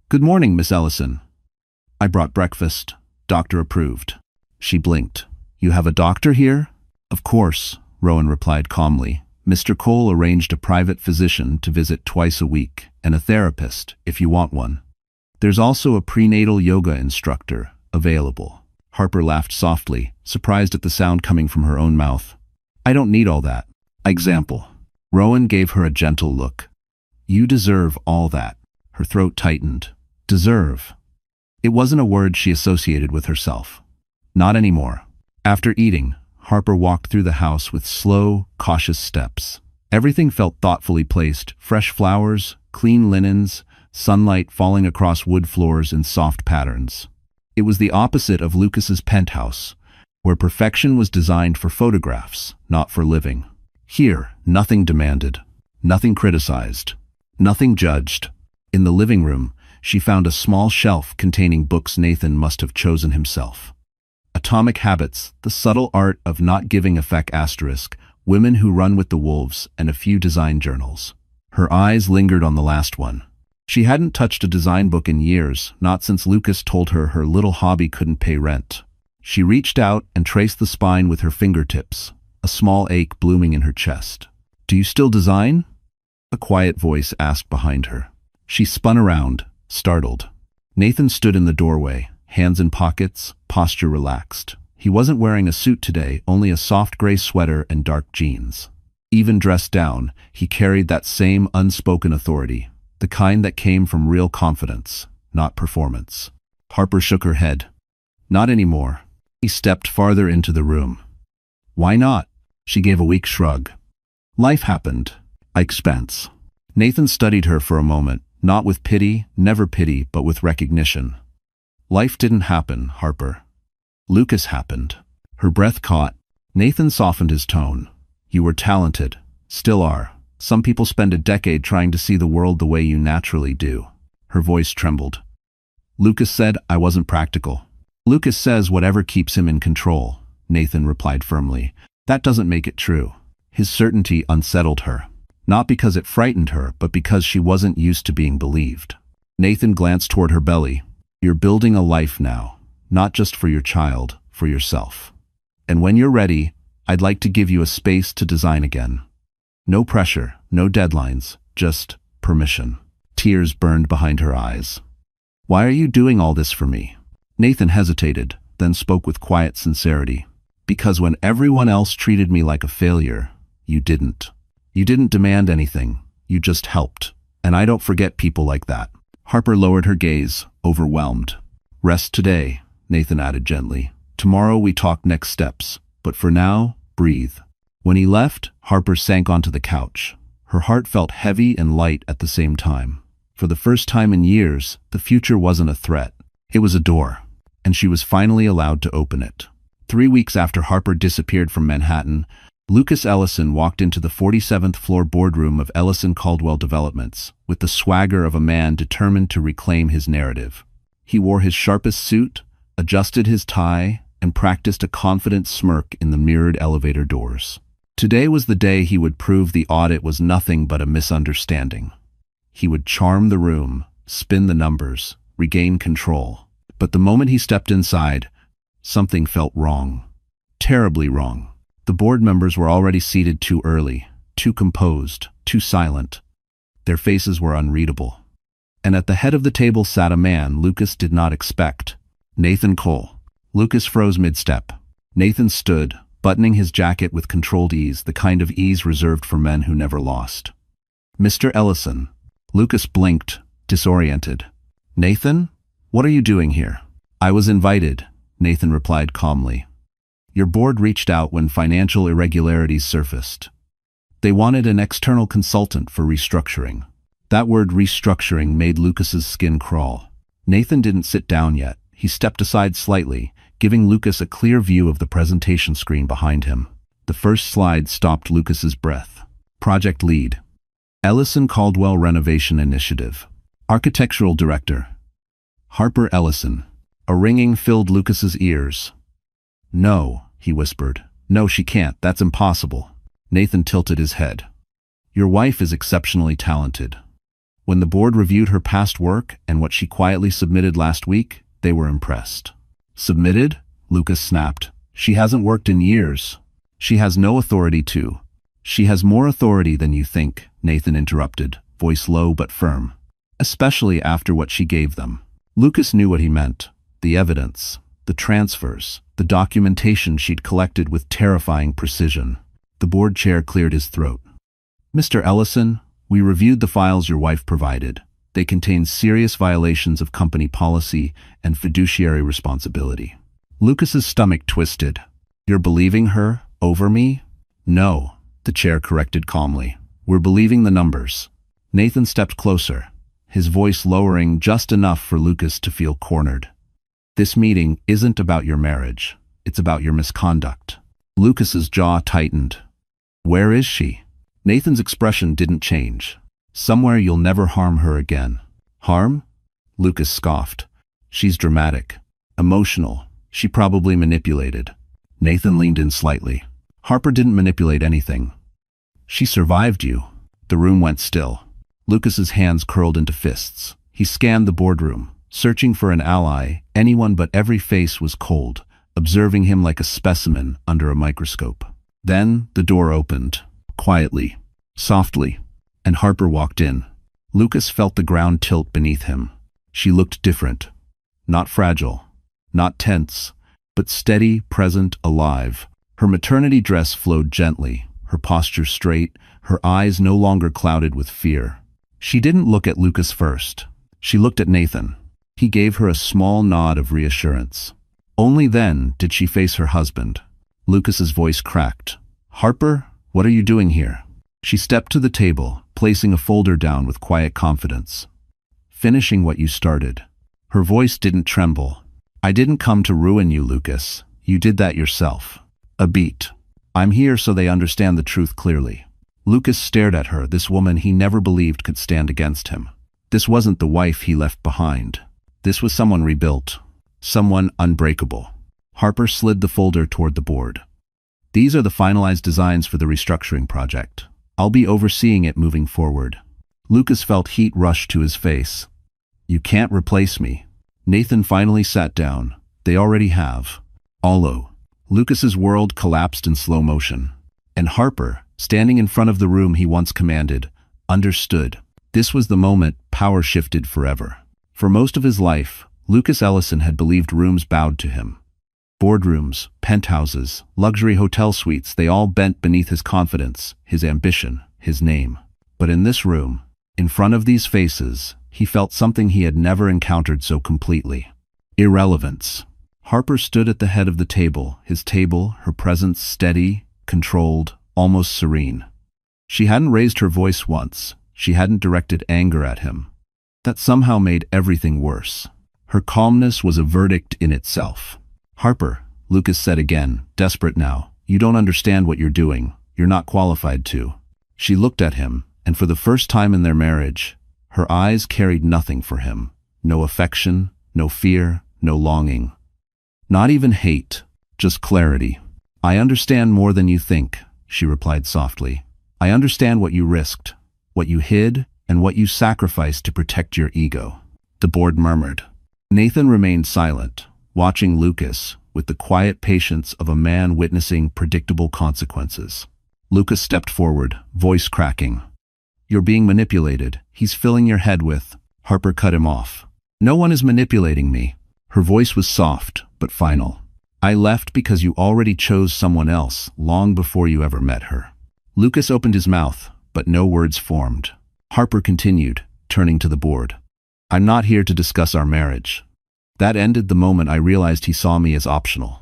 "Good morning, Miss Ellison." "I brought breakfast." Doctor approved. She blinked. You have a doctor here? Of course, Rowan replied calmly. Mr. Cole arranged a private physician to visit twice a week, and a therapist, if you want one. There's also a prenatal yoga instructor available. Harper laughed softly, surprised at the sound coming from her own mouth. I don't need all that. Example. Rowan gave her a gentle look. You deserve all that. Her throat tightened. Deserve. It wasn't a word she associated with herself. Not anymore. After eating, Harper walked through the house with slow, cautious steps. Everything felt thoughtfully placed: fresh flowers, clean linens, sunlight falling across wood floors in soft patterns. It was the opposite of Lucas's penthouse, where perfection was designed for photographs, not for living. Here, nothing demanded, nothing criticized, nothing judged. In the living room, she found a small shelf containing books Nathan must have chosen himself. Atomic Habits, The Subtle Art of Not Giving Effect *, Women Who Run with the Wolves, and a few design journals. Her eyes lingered on the last one. She hadn't touched a design book in years, not since Lucas told her her little hobby couldn't pay rent. She reached out and traced the spine with her fingertips, a small ache blooming in her chest. Do you still design? A quiet voice asked behind her. She spun around, startled. Nathan stood in the doorway, hands in pockets, posture relaxed. He wasn't wearing a suit today, only a soft gray sweater and dark jeans. Even dressed down, he carried that same unspoken authority, the kind that came from real confidence, not performance. Harper shook her head. Not anymore. He stepped farther into the room. Why not? She gave a weak shrug. Life happened. Expense. Nathan studied her for a moment, not with pity, never pity, but with recognition. Life didn't happen, Harper. Lucas happened. Her breath caught. Nathan softened his tone. You were talented. Still are. Some people spend a decade trying to see the world the way you naturally do. Her voice trembled. Lucas said I wasn't practical. Lucas says whatever keeps him in control, Nathan replied firmly. That doesn't make it true. His certainty unsettled her. Not because it frightened her, but because she wasn't used to being believed. Nathan glanced toward her belly. You're building a life now, not just for your child, for yourself. And when you're ready, I'd like to give you a space to design again. No pressure, no deadlines, just permission. Tears burned behind her eyes. Why are you doing all this for me? Nathan hesitated, then spoke with quiet sincerity. Because when everyone else treated me like a failure, you didn't. You didn't demand anything, you just helped. And I don't forget people like that. Harper lowered her gaze, overwhelmed. Rest today, Nathan added gently. Tomorrow we talk next steps, but for now, breathe. When he left, Harper sank onto the couch. Her heart felt heavy and light at the same time. For the first time in years, the future wasn't a threat. It was a door, and she was finally allowed to open it. 3 weeks after Harper disappeared from Manhattan, Lucas Ellison walked into the 47th floor boardroom of Ellison Caldwell Developments with the swagger of a man determined to reclaim his narrative. He wore his sharpest suit, adjusted his tie, and practiced a confident smirk in the mirrored elevator doors. Today was the day he would prove the audit was nothing but a misunderstanding. He would charm the room, spin the numbers, regain control. But the moment he stepped inside, something felt wrong. Terribly wrong. The board members were already seated too early, too composed, too silent. Their faces were unreadable. And at the head of the table sat a man Lucas did not expect. Nathan Cole. Lucas froze mid-step. Nathan stood, buttoning his jacket with controlled ease, the kind of ease reserved for men who never lost. Mr. Ellison. Lucas blinked, disoriented. Nathan? What are you doing here? I was invited, Nathan replied calmly. Your board reached out when financial irregularities surfaced. They wanted an external consultant for restructuring. That word restructuring made Lucas's skin crawl. Nathan didn't sit down yet. He stepped aside slightly, giving Lucas a clear view of the presentation screen behind him. The first slide stopped Lucas's breath. Project lead. Ellison Caldwell Renovation Initiative. Architectural director. Harper Ellison. A ringing filled Lucas's ears. No, he whispered. No, she can't. That's impossible. Nathan tilted his head. Your wife is exceptionally talented. When the board reviewed her past work and what she quietly submitted last week, they were impressed. Submitted? Lucas snapped. She hasn't worked in years. She has no authority to. She has more authority than you think, Nathan interrupted, voice low but firm. Especially after what she gave them. Lucas knew what he meant. The evidence, the transfers, the documentation she'd collected with terrifying precision. The board chair cleared his throat. Mr. Ellison, we reviewed the files your wife provided. They contain serious violations of company policy and fiduciary responsibility. Lucas's stomach twisted. You're believing her over me? No, the chair corrected calmly. We're believing the numbers. Nathan stepped closer, his voice lowering just enough for Lucas to feel cornered. This meeting isn't about your marriage. It's about your misconduct. Lucas's jaw tightened. Where is she? Nathan's expression didn't change. Somewhere you'll never harm her again. Harm? Lucas scoffed. She's dramatic, emotional. She probably manipulated. Nathan leaned in slightly. Harper didn't manipulate anything. She survived you. The room went still. Lucas's hands curled into fists. He scanned the boardroom, searching for an ally, anyone but every face was cold, observing him like a specimen under a microscope. Then the door opened, quietly, softly, and Harper walked in. Lucas felt the ground tilt beneath him. She looked different. Not fragile, not tense, but steady, present, alive. Her maternity dress flowed gently, her posture straight, her eyes no longer clouded with fear. She didn't look at Lucas first. She looked at Nathan. He gave her a small nod of reassurance. Only then did she face her husband. Lucas's voice cracked. Harper, what are you doing here? She stepped to the table, placing a folder down with quiet confidence. Finishing what you started. Her voice didn't tremble. I didn't come to ruin you, Lucas. You did that yourself. A beat. I'm here so they understand the truth clearly. Lucas stared at her, this woman he never believed could stand against him. This wasn't the wife he left behind. This was someone rebuilt. Someone unbreakable. Harper slid the folder toward the board. These are the finalized designs for the restructuring project. I'll be overseeing it moving forward. Lucas felt heat rush to his face. You can't replace me. Nathan finally sat down. They already have. Allo. Lucas's world collapsed in slow motion. And Harper, standing in front of the room he once commanded, understood. This was the moment power shifted forever. For most of his life, Lucas Ellison had believed rooms bowed to him. Boardrooms, penthouses, luxury hotel suites, they all bent beneath his confidence, his ambition, his name. But in this room, in front of these faces, he felt something he had never encountered so completely. Irrelevance. Harper stood at the head of the table, her presence steady, controlled, almost serene. She hadn't raised her voice once. She hadn't directed anger at him. That somehow made everything worse. Her calmness was a verdict in itself. Harper, Lucas said again, desperate now, you don't understand what you're doing. You're not qualified to. She looked at him, and for the first time in their marriage, her eyes carried nothing for him. No affection, no fear, no longing. Not even hate, just clarity. I understand more than you think, she replied softly. I understand what you risked, what you hid, and what you sacrificed to protect your ego. The board murmured. Nathan remained silent, watching Lucas with the quiet patience of a man witnessing predictable consequences. Lucas stepped forward, voice cracking. You're being manipulated. He's filling your head with. Harper cut him off. No one is manipulating me. Her voice was soft, but final. I left because you already chose someone else long before you ever met her. Lucas opened his mouth, but no words formed. Harper continued, turning to the board. I'm not here to discuss our marriage. That ended the moment I realized he saw me as optional.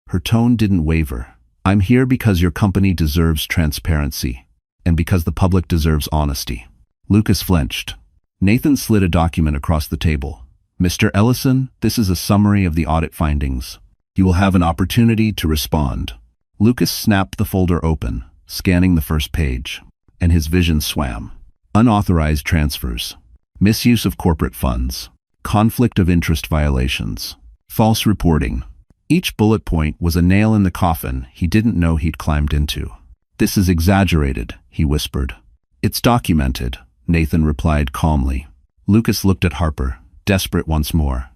Her tone didn't waver. I'm here because your company deserves transparency, and because the public deserves honesty. Lucas flinched. Nathan slid a document across the table. Mr. Ellison, this is a summary of the audit findings. You will have an opportunity to respond. Lucas snapped the folder open, scanning the first page, and his vision swam. Unauthorized transfers, misuse of corporate funds, conflict of interest violations, false reporting. Each bullet point was a nail in the coffin he didn't know he'd climbed into. This is exaggerated, he whispered. It's documented, Nathan replied calmly. Lucas looked at Harper, desperate once more.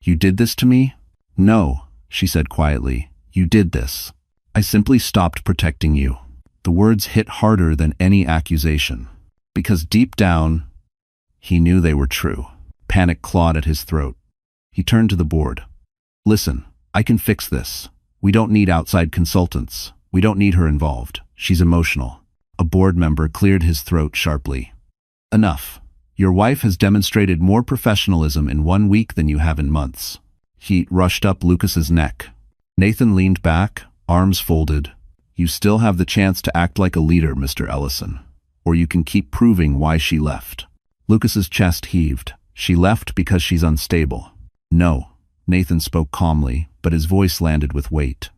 You did this to me? No, she said quietly. You did this. I simply stopped protecting you. The words hit harder than any accusation. Because deep down, he knew they were true. Panic clawed at his throat. He turned to the board. Listen, I can fix this. We don't need outside consultants. We don't need her involved. She's emotional. A board member cleared his throat sharply. Enough. Your wife has demonstrated more professionalism in 1 week than you have in months. Heat rushed up Lucas's neck. Nathan leaned back, arms folded. You still have the chance to act like a leader, Mr. Ellison. Or you can keep proving why she left. Lucas's chest heaved. She left because she's unstable. No. Nathan spoke calmly, but his voice landed with weight.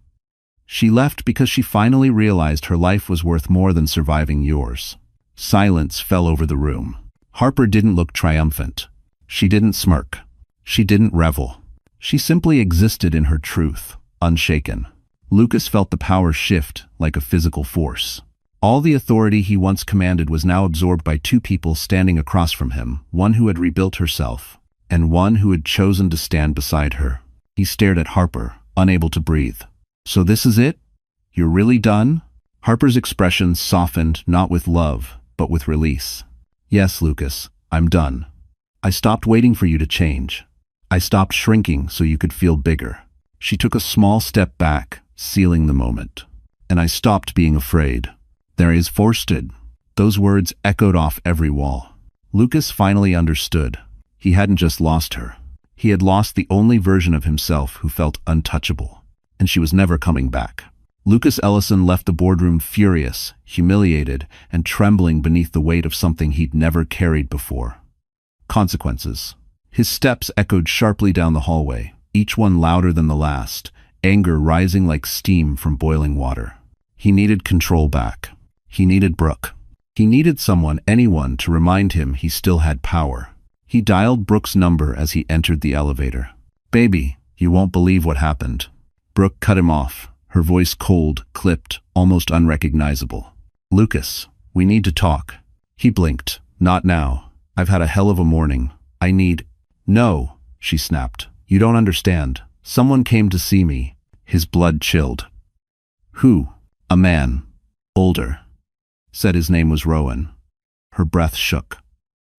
She left because she finally realized her life was worth more than surviving yours. Silence fell over the room. Harper didn't look triumphant. She didn't smirk. She didn't revel. She simply existed in her truth, unshaken. Lucas felt the power shift like a physical force. All the authority he once commanded was now absorbed by two people standing across from him, one who had rebuilt herself, and one who had chosen to stand beside her. He stared at Harper, unable to breathe. So this is it? You're really done? Harper's expression softened, not with love, but with release. Yes, Lucas, I'm done. I stopped waiting for you to change. I stopped shrinking so you could feel bigger. She took a small step back, sealing the moment. And I stopped being afraid. There is forsted. Those words echoed off every wall. Lucas finally understood. He hadn't just lost her. He had lost the only version of himself who felt untouchable. And she was never coming back. Lucas Ellison left the boardroom furious, humiliated, and trembling beneath the weight of something he'd never carried before. Consequences. His steps echoed sharply down the hallway, each one louder than the last, anger rising like steam from boiling water. He needed control back. He needed Brooke. He needed someone, anyone, to remind him he still had power. He dialed Brooke's number as he entered the elevator. Baby, you won't believe what happened. Brooke cut him off, her voice cold, clipped, almost unrecognizable. Lucas, we need to talk. He blinked. Not now. I've had a hell of a morning. I need... No, she snapped. You don't understand. Someone came to see me. His blood chilled. Who? A man. Older. Said his name was Rowan. Her breath shook.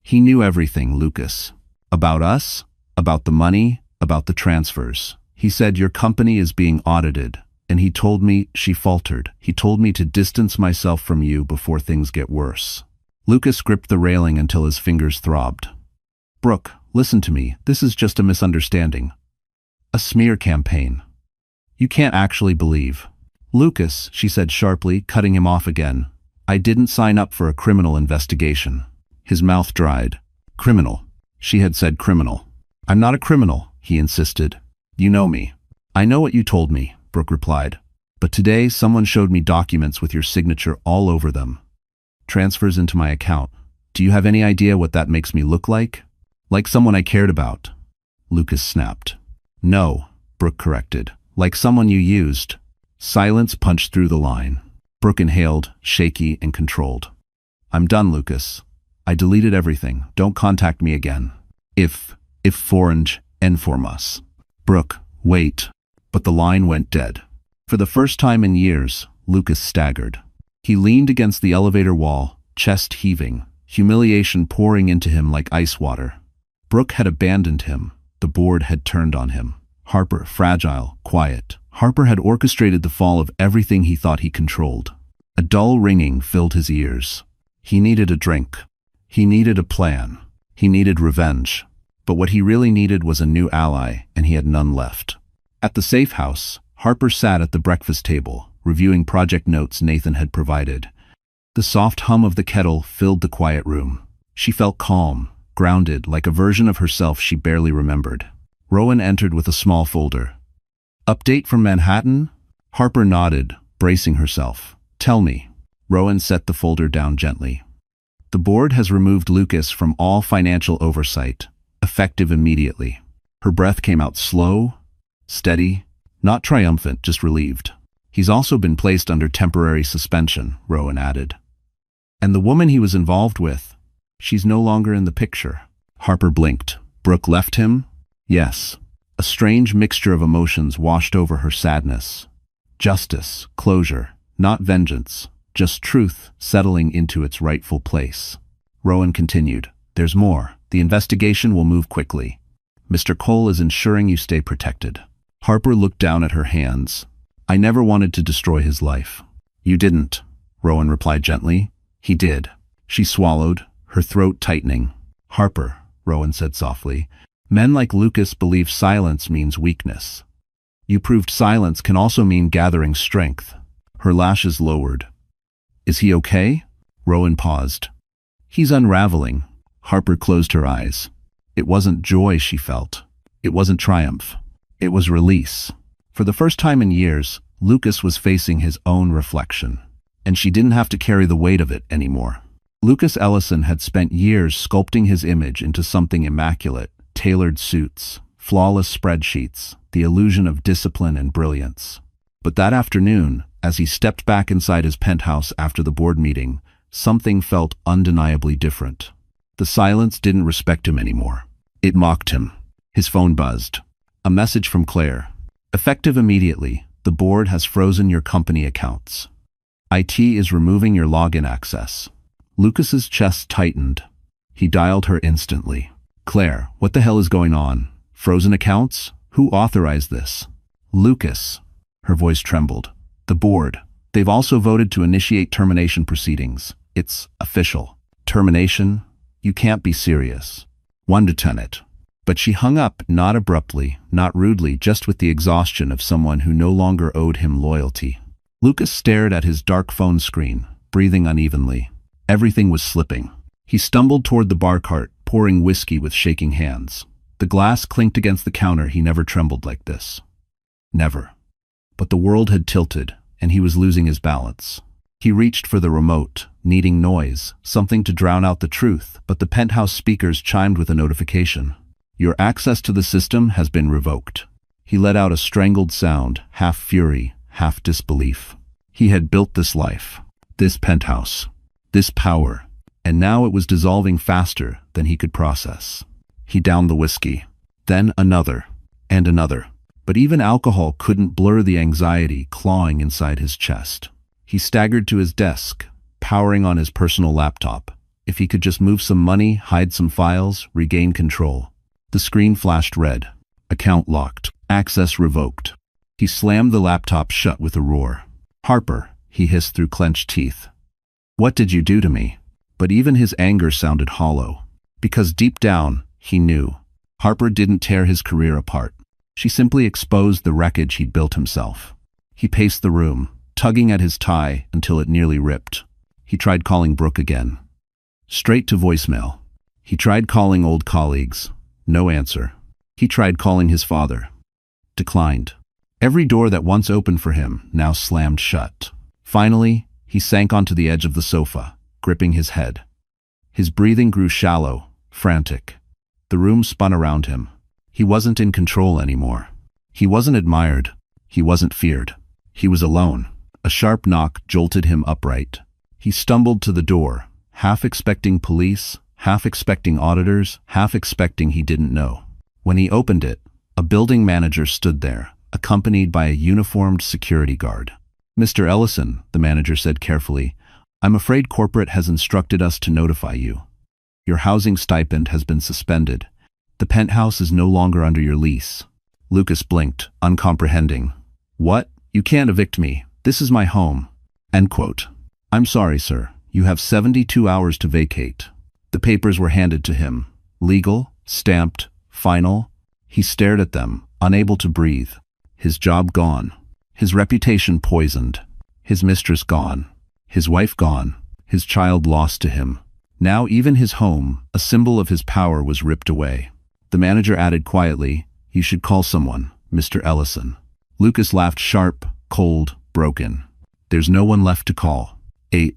He knew everything, Lucas. About us, about the money, about the transfers. He said your company is being audited, and he told me, she faltered. He told me to distance myself from you before things get worse. Lucas gripped the railing until his fingers throbbed. Brooke, listen to me. This is just a misunderstanding. A smear campaign. You can't actually believe. Lucas, she said sharply, cutting him off again. I didn't sign up for a criminal investigation. His mouth dried. Criminal. She had said criminal. I'm not a criminal, he insisted. You know me. I know what you told me, Brooke replied. But today someone showed me documents with your signature all over them. Transfers into my account. Do you have any idea what that makes me look like? Like someone I cared about. Lucas snapped. No, Brooke corrected. Like someone you used. Silence punched through the line. Brooke inhaled, shaky and controlled. I'm done, Lucas. I deleted everything. Don't contact me again. If forange, informas. Brooke, wait. But the line went dead. For the first time in years, Lucas staggered. He leaned against the elevator wall, chest heaving, humiliation pouring into him like ice water. Brooke had abandoned him. The board had turned on him. Harper, fragile, quiet. Harper had orchestrated the fall of everything he thought he controlled. A dull ringing filled his ears. He needed a drink. He needed a plan. He needed revenge. But what he really needed was a new ally, and he had none left. At the safe house, Harper sat at the breakfast table, reviewing project notes Nathan had provided. The soft hum of the kettle filled the quiet room. She felt calm, grounded, like a version of herself she barely remembered. Rowan entered with a small folder. Update from Manhattan? Harper nodded, bracing herself. Tell me. Rowan set the folder down gently. The board has removed Lucas from all financial oversight, effective immediately. Her breath came out slow, steady, not triumphant, just relieved. He's also been placed under temporary suspension, Rowan added. And the woman he was involved with, she's no longer in the picture. Harper blinked. Brooke left him? Yes. A strange mixture of emotions washed over her sadness. Justice, closure, not vengeance, just truth settling into its rightful place. Rowan continued, "There's more. The investigation will move quickly. Mr. Cole is ensuring you stay protected." Harper looked down at her hands. "I never wanted to destroy his life." "You didn't," Rowan replied gently. "He did." She swallowed, her throat tightening. "Harper," Rowan said softly, "men like Lucas believe silence means weakness. You proved silence can also mean gathering strength." Her lashes lowered. "Is he okay?" Rowan paused. "He's unraveling." Harper closed her eyes. It wasn't joy she felt. It wasn't triumph. It was release. For the first time in years, Lucas was facing his own reflection. And she didn't have to carry the weight of it anymore. Lucas Ellison had spent years sculpting his image into something immaculate, tailored suits, flawless spreadsheets, the illusion of discipline and brilliance. But that afternoon, as he stepped back inside his penthouse after the board meeting, something felt undeniably different. The silence didn't respect him anymore. It mocked him. His phone buzzed. A message from Claire. "Effective immediately, the board has frozen your company accounts. IT is removing your login access." Lucas's chest tightened. He dialed her instantly. "Claire, what the hell is going on? Frozen accounts? Who authorized this?" "Lucas." Her voice trembled. "The board. They've also voted to initiate termination proceedings. It's official." "Termination? You can't be serious." "One lieutenant." But she hung up, not abruptly, not rudely, just with the exhaustion of someone who no longer owed him loyalty. Lucas stared at his dark phone screen, breathing unevenly. Everything was slipping. He stumbled toward the bar cart, pouring whiskey with shaking hands. The glass clinked against the counter. He never trembled like this. Never. But the world had tilted, and he was losing his balance. He reached for the remote, needing noise, something to drown out the truth, but the penthouse speakers chimed with a notification. "Your access to the system has been revoked." He let out a strangled sound, half fury, half disbelief. He had built this life, this penthouse, this power, and now it was dissolving faster than he could process. He downed the whiskey, then another, and another. But even alcohol couldn't blur the anxiety clawing inside his chest. He staggered to his desk, powering on his personal laptop. If he could just move some money, hide some files, regain control. The screen flashed red. Account locked. Access revoked. He slammed the laptop shut with a roar. "Harper," he hissed through clenched teeth. "What did you do to me?" But even his anger sounded hollow. Because deep down, he knew. Harper didn't tear his career apart. She simply exposed the wreckage he'd built himself. He paced the room, tugging at his tie until it nearly ripped. He tried calling Brooke again. Straight to voicemail. He tried calling old colleagues. No answer. He tried calling his father. Declined. Every door that once opened for him now slammed shut. Finally, he sank onto the edge of the sofa, gripping his head. His breathing grew shallow, frantic. The room spun around him. He wasn't in control anymore. He wasn't admired. He wasn't feared. He was alone. A sharp knock jolted him upright. He stumbled to the door, half expecting police, half expecting auditors, half expecting he didn't know. When he opened it, a building manager stood there, accompanied by a uniformed security guard. "Mr. Ellison," the manager said carefully, "I'm afraid corporate has instructed us to notify you. Your housing stipend has been suspended. The penthouse is no longer under your lease." Lucas blinked, uncomprehending. "What? You can't evict me. This is my home." End quote. "I'm sorry, sir. You have 72 hours to vacate." The papers were handed to him. Legal, stamped, final. He stared at them, unable to breathe. His job gone. His reputation poisoned. His mistress gone. His wife gone. His child lost to him. Now even his home, a symbol of his power, was ripped away. The manager added quietly, "You should call someone, Mr. Ellison." Lucas laughed, sharp, cold, broken. "There's no one left to call." 8.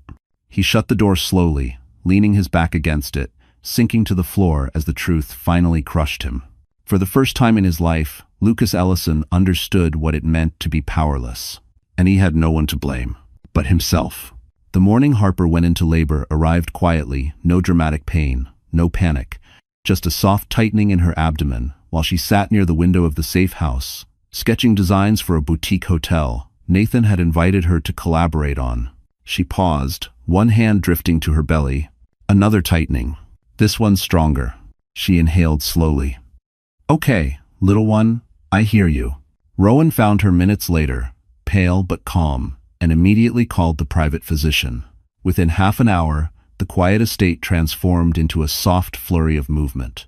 He shut the door slowly, leaning his back against it, sinking to the floor as the truth finally crushed him. For the first time in his life, Lucas Ellison understood what it meant to be powerless. And he had no one to blame but himself. The morning Harper went into labor arrived quietly, no dramatic pain, no panic, just a soft tightening in her abdomen, While she sat near the window of the safe house, sketching designs for a boutique hotel Nathan had invited her to collaborate on. She paused, one hand drifting to her belly, another tightening. "This one's stronger." She inhaled slowly. "Okay, little one, I hear you." Rowan found her minutes later, pale but calm, and immediately called the private physician. Within half an hour, the quiet estate transformed into a soft flurry of movement.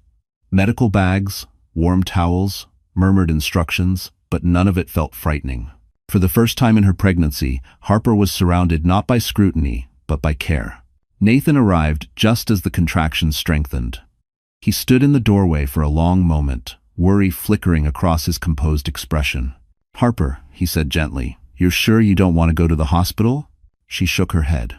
Medical bags, warm towels, murmured instructions, but none of it felt frightening. For the first time in her pregnancy, Harper was surrounded not by scrutiny, but by care. Nathan arrived just as the contractions strengthened. He stood in the doorway for a long moment, worry flickering across his composed expression. "Harper," he said gently, "you're sure you don't want to go to the hospital?" She shook her head.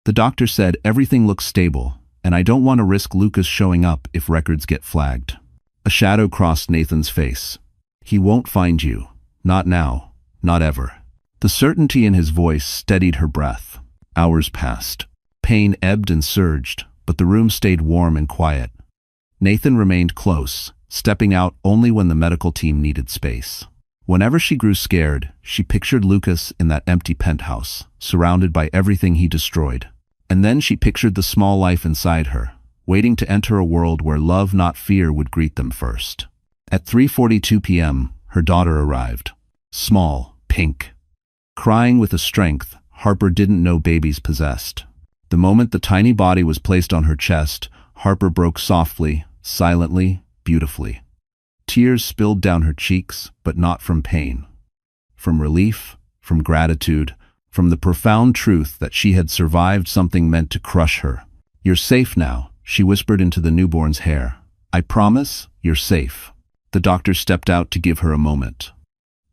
"The doctor said everything looks stable, and I don't want to risk Lucas showing up if records get flagged." A shadow crossed Nathan's face. "He won't find you. Not now. Not ever." The certainty in his voice steadied her breath. Hours passed. Pain ebbed and surged, but the room stayed warm and quiet. Nathan remained close, stepping out only when the medical team needed space. Whenever she grew scared, she pictured Lucas in that empty penthouse, surrounded by everything he destroyed. And then she pictured the small life inside her, waiting to enter a world where love, not fear, would greet them first. At 3:42 p.m., her daughter arrived. Small, pink. Crying with a strength Harper didn't know babies possessed. The moment the tiny body was placed on her chest, Harper broke softly, silently, beautifully. Tears spilled down her cheeks, but not from pain. From relief, from gratitude, from the profound truth that she had survived something meant to crush her. "You're safe now," she whispered into the newborn's hair. "I promise, you're safe." The doctor stepped out to give her a moment.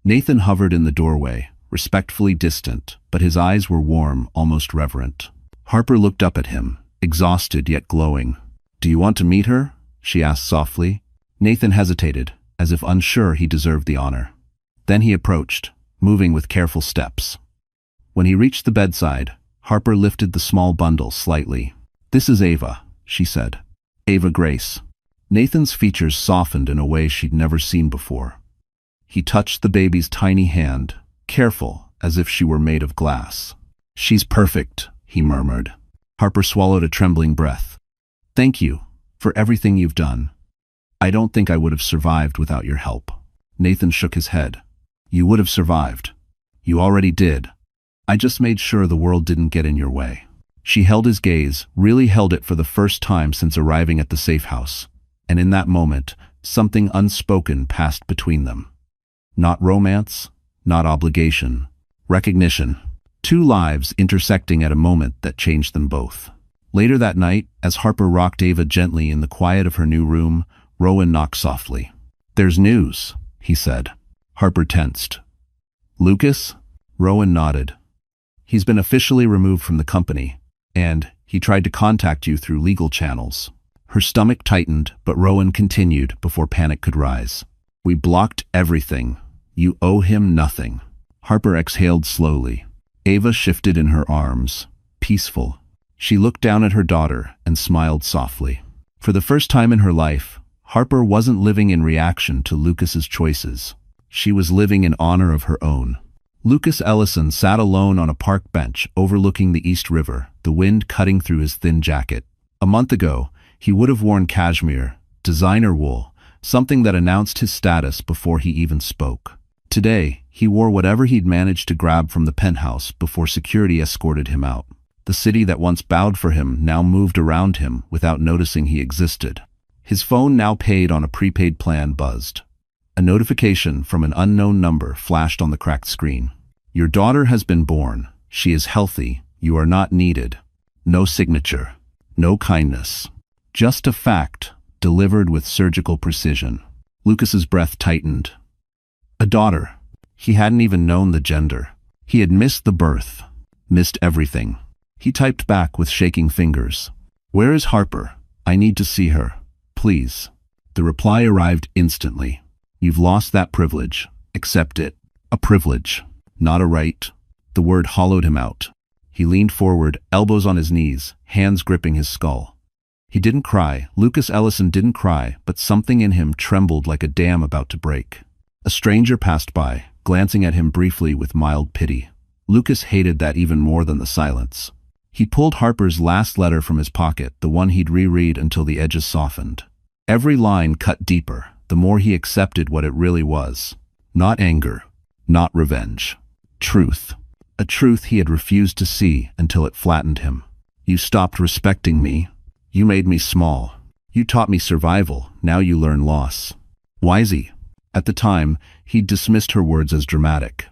Nathan hovered in the doorway, respectfully distant, but his eyes were warm, almost reverent. Harper looked up at him, exhausted yet glowing. "Do you want to meet her?" she asked softly. Nathan hesitated, as if unsure he deserved the honor. Then he approached, moving with careful steps. When he reached the bedside, Harper lifted the small bundle slightly. "This is Ava," she said. "Ava Grace." Nathan's features softened in a way she'd never seen before. He touched the baby's tiny hand, careful, as if she were made of glass. "She's perfect," he murmured. Harper swallowed a trembling breath. "Thank you for everything you've done. I don't think I would have survived without your help." Nathan shook his head. "You would have survived. You already did. I just made sure the world didn't get in your way." She held his gaze, really held it for the first time since arriving at the safe house. And in that moment, something unspoken passed between them. Not romance, not obligation, recognition. Two lives intersecting at a moment that changed them both. Later that night, as Harper rocked Ava gently in the quiet of her new room, Rowan knocked softly. "There's news," he said. Harper tensed. "Lucas?" Rowan nodded. "He's been officially removed from the company, and he tried to contact you through legal channels." Her stomach tightened, but Rowan continued before panic could rise. "We blocked everything. You owe him nothing." Harper exhaled slowly. Ava shifted in her arms, peaceful. She looked down at her daughter and smiled softly. For the first time in her life, Harper wasn't living in reaction to Lucas's choices. She was living in honor of her own. Lucas Ellison sat alone on a park bench overlooking the East River, the wind cutting through his thin jacket. A month ago, he would have worn cashmere, designer wool, something that announced his status before he even spoke. Today, he wore whatever he'd managed to grab from the penthouse before security escorted him out. The city that once bowed for him now moved around him without noticing he existed. His phone, now paid on a prepaid plan, buzzed. A notification from an unknown number flashed on the cracked screen. "Your daughter has been born. She is healthy. You are not needed." No signature. No kindness. Just a fact, delivered with surgical precision. Lucas's breath tightened. A daughter. He hadn't even known the gender. He had missed the birth. Missed everything. He typed back with shaking fingers. "Where is Harper? I need to see her. Please." The reply arrived instantly. "You've lost that privilege. Accept it." A privilege, not a right. The word hollowed him out. He leaned forward, elbows on his knees, hands gripping his skull. He didn't cry. Lucas Ellison didn't cry, but something in him trembled like a dam about to break. A stranger passed by, glancing at him briefly with mild pity. Lucas hated that even more than the silence. He pulled Harper's last letter from his pocket, the one he'd reread until the edges softened. Every line cut deeper, the more he accepted what it really was. Not anger, not revenge. Truth. A truth he had refused to see until it flattened him. You stopped respecting me. You made me small. You taught me survival. Now you learn loss. Wisey. At the time, he'd dismissed her words as dramatic.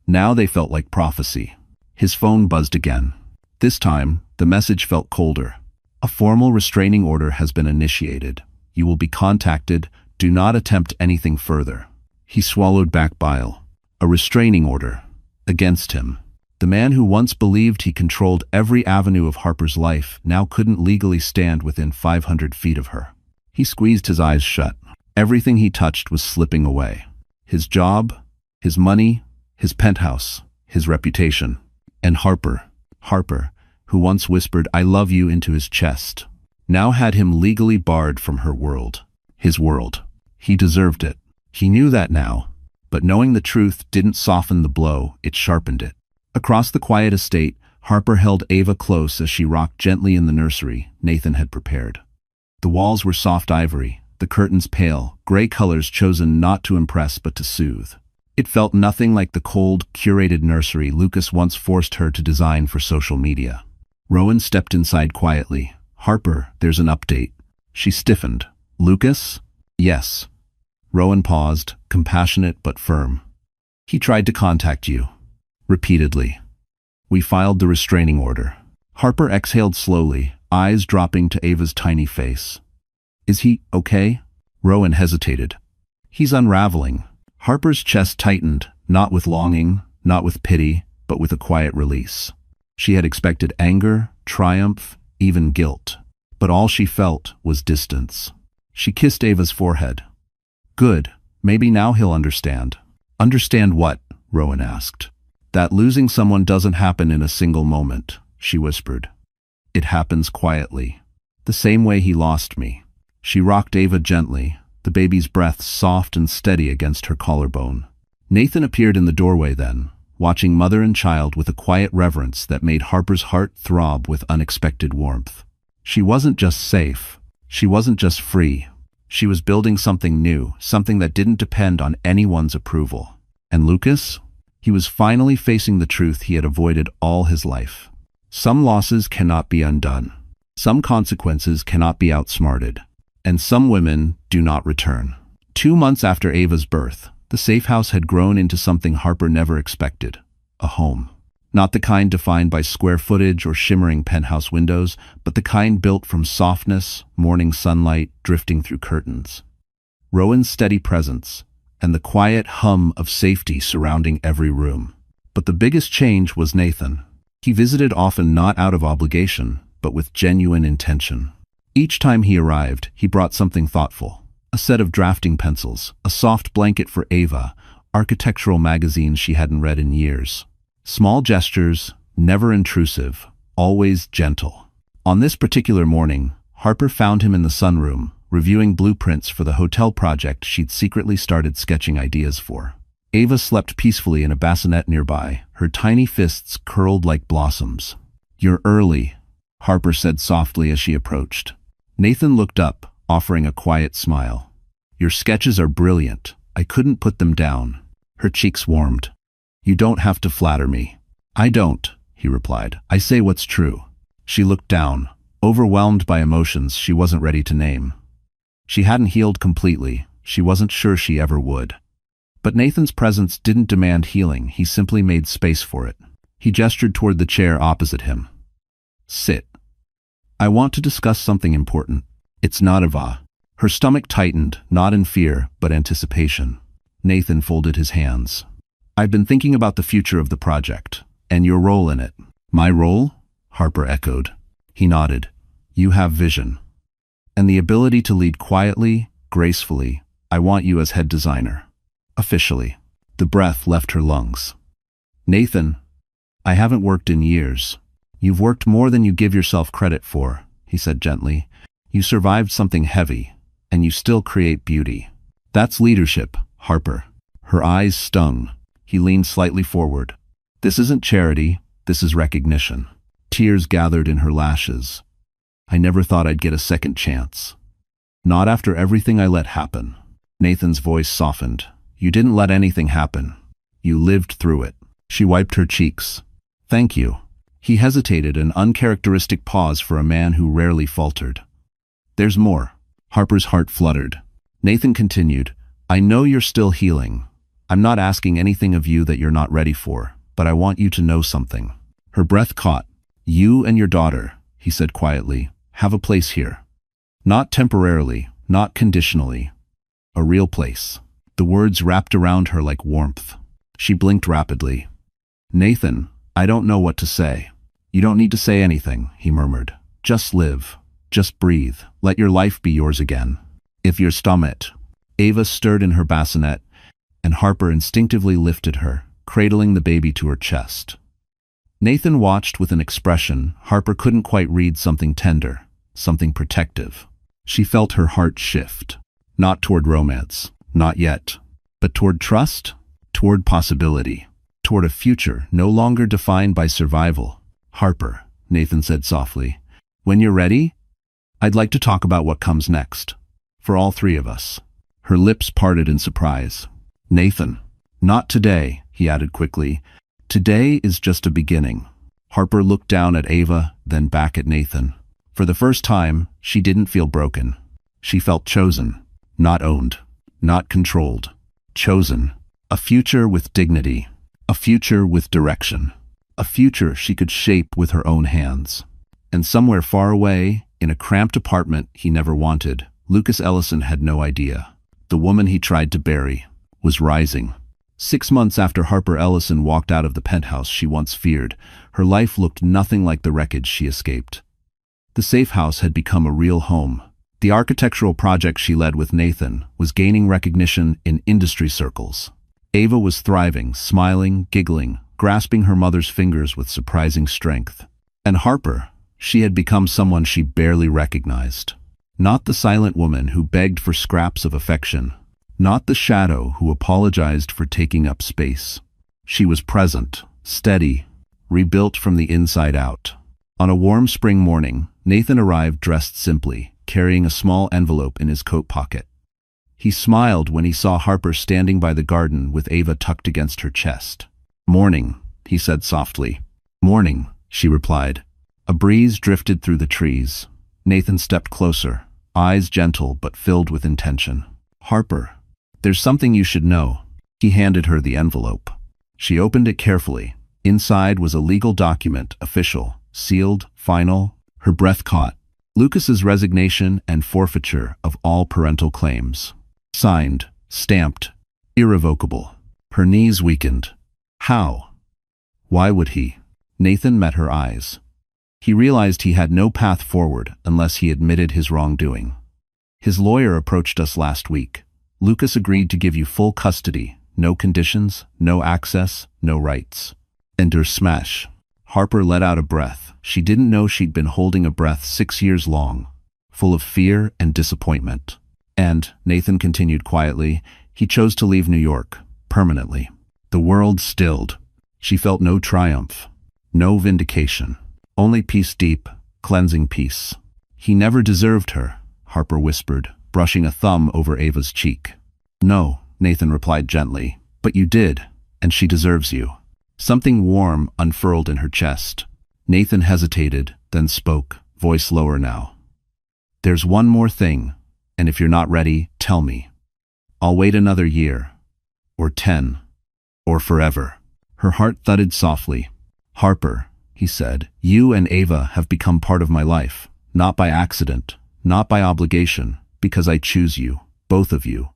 Now they felt like prophecy. His phone buzzed again. This time, the message felt colder. A formal restraining order has been initiated. You will be contacted. Do not attempt anything further. He swallowed back bile. A restraining order. Against him. The man who once believed he controlled every avenue of Harper's life now couldn't legally stand within 500 feet of her. He squeezed his eyes shut. Everything he touched was slipping away. His job, his money, his penthouse, his reputation. And Harper, who once whispered, "I love you," into his chest, now had him legally barred from her world. His world. He deserved it. He knew that now. But knowing the truth didn't soften the blow, it sharpened it. Across the quiet estate, Harper held Ava close as she rocked gently in the nursery Nathan had prepared. The walls were soft ivory, the curtains pale, gray colors chosen not to impress but to soothe. It felt nothing like the cold, curated nursery Lucas once forced her to design for social media. Rowan stepped inside quietly. "Harper, there's an update." She stiffened. "Lucas?" "Yes." Rowan paused, compassionate but firm. "He tried to contact you. Repeatedly. We filed the restraining order." Harper exhaled slowly, eyes dropping to Ava's tiny face. "Is he okay?" Rowan hesitated. "He's unraveling." Harper's chest tightened, not with longing, not with pity, but with a quiet release. She had expected anger, triumph, even guilt. But all she felt was distance. She kissed Ava's forehead. "Good. Maybe now he'll understand." "Understand what?" Rowan asked. "That losing someone doesn't happen in a single moment," she whispered. "It happens quietly. The same way he lost me." She rocked Ava gently, the baby's breath soft and steady against her collarbone. Nathan appeared in the doorway then, watching mother and child with a quiet reverence that made Harper's heart throb with unexpected warmth. She wasn't just safe. She wasn't just free. She was building something new, something that didn't depend on anyone's approval. And Lucas? He was finally facing the truth he had avoided all his life. Some losses cannot be undone. Some consequences cannot be outsmarted. And some women do not return. 2 months after Ava's birth, the safe house had grown into something Harper never expected. A home. Not the kind defined by square footage or shimmering penthouse windows, but the kind built from softness, morning sunlight drifting through curtains. Rowan's steady presence, and the quiet hum of safety surrounding every room. But the biggest change was Nathan. He visited often not out of obligation, but with genuine intention. Each time he arrived, he brought something thoughtful. A set of drafting pencils, a soft blanket for Ava, architectural magazines she hadn't read in years. Small gestures, never intrusive, always gentle. On this particular morning, Harper found him in the sunroom, reviewing blueprints for the hotel project she'd secretly started sketching ideas for. Ava slept peacefully in a bassinet nearby, her tiny fists curled like blossoms. "You're early," Harper said softly as she approached. Nathan looked up, offering a quiet smile. "Your sketches are brilliant. I couldn't put them down." Her cheeks warmed. "You don't have to flatter me." "I don't," he replied. "I say what's true." She looked down, overwhelmed by emotions she wasn't ready to name. She hadn't healed completely. She wasn't sure she ever would. But Nathan's presence didn't demand healing. He simply made space for it. He gestured toward the chair opposite him. "Sit. I want to discuss something important." "It's not Ava." Her stomach tightened, not in fear, but anticipation. Nathan folded his hands. "I've been thinking about the future of the project, and your role in it." "My role?" Harper echoed. He nodded. "You have vision. And the ability to lead quietly, gracefully. I want you as head designer. Officially." The breath left her lungs. "Nathan, I haven't worked in years." "You've worked more than you give yourself credit for," he said gently. You survived something heavy, and you still create beauty. That's leadership, Harper. Her eyes stung. He leaned slightly forward. This isn't charity, this is recognition. Tears gathered in her lashes. I never thought I'd get a second chance. Not after everything I let happen. Nathan's voice softened. You didn't let anything happen. You lived through it. She wiped her cheeks. Thank you. He hesitated, an uncharacteristic pause for a man who rarely faltered. There's more. Harper's heart fluttered. Nathan continued, I know you're still healing. I'm not asking anything of you that you're not ready for, but I want you to know something. Her breath caught. You and your daughter, he said quietly, have a place here. Not temporarily, not conditionally. A real place. The words wrapped around her like warmth. She blinked rapidly. Nathan, I don't know what to say. You don't need to say anything, he murmured. Just live. Just breathe. Let your life be yours again. If your stomach. Ava stirred in her bassinet, and Harper instinctively lifted her, cradling the baby to her chest. Nathan watched with an expression Harper couldn't quite read, something tender, something protective. She felt her heart shift. Not toward romance, not yet, but toward trust, toward possibility, toward a future no longer defined by survival. Harper, Nathan said softly, when you're ready, I'd like to talk about what comes next. For all three of us. Her lips parted in surprise. Nathan, not today, he added quickly. Today is just a beginning. Harper looked down at Ava, then back at Nathan. For the first time, she didn't feel broken. She felt chosen, not owned, not controlled. Chosen. A future with dignity. A future with direction. A future she could shape with her own hands. And somewhere far away, in a cramped apartment he never wanted, Lucas Ellison had no idea. The woman he tried to bury was rising. 6 months after Harper Ellison walked out of the penthouse she once feared, her life looked nothing like the wreckage she escaped. The safe house had become a real home. The architectural project she led with Nathan was gaining recognition in industry circles. Ava was thriving, smiling, giggling, grasping her mother's fingers with surprising strength. And Harper, she had become someone she barely recognized. Not the silent woman who begged for scraps of affection. Not the shadow who apologized for taking up space. She was present, steady, rebuilt from the inside out. On a warm spring morning, Nathan arrived dressed simply, carrying a small envelope in his coat pocket. He smiled when he saw Harper standing by the garden with Ava tucked against her chest. Morning, he said softly. Morning, she replied. A breeze drifted through the trees. Nathan stepped closer, eyes gentle but filled with intention. Harper, there's something you should know. He handed her the envelope. She opened it carefully. Inside was a legal document, official, sealed, final. Her breath caught. Lucas's resignation and forfeiture of all parental claims. Signed, stamped, irrevocable. Her knees weakened. How? Why would he? Nathan met her eyes. He realized he had no path forward unless he admitted his wrongdoing. His lawyer approached us last week. Lucas agreed to give you full custody, no conditions, no access, no rights. Enter smash. Harper let out a breath. She didn't know she'd been holding a breath 6 years long, full of fear and disappointment. And, Nathan continued quietly, he chose to leave New York, permanently. The world stilled. She felt no triumph, no vindication, only peace deep, cleansing peace. He never deserved her, Harper whispered, brushing a thumb over Ava's cheek. No, Nathan replied gently, but you did, and she deserves you. Something warm unfurled in her chest. Nathan hesitated, then spoke, voice lower now. There's one more thing, and if you're not ready, tell me. I'll wait another year, or 10, or forever. Her heart thudded softly. Harper, he said, you and Ava have become part of my life, not by accident, not by obligation, because I choose you, both of you.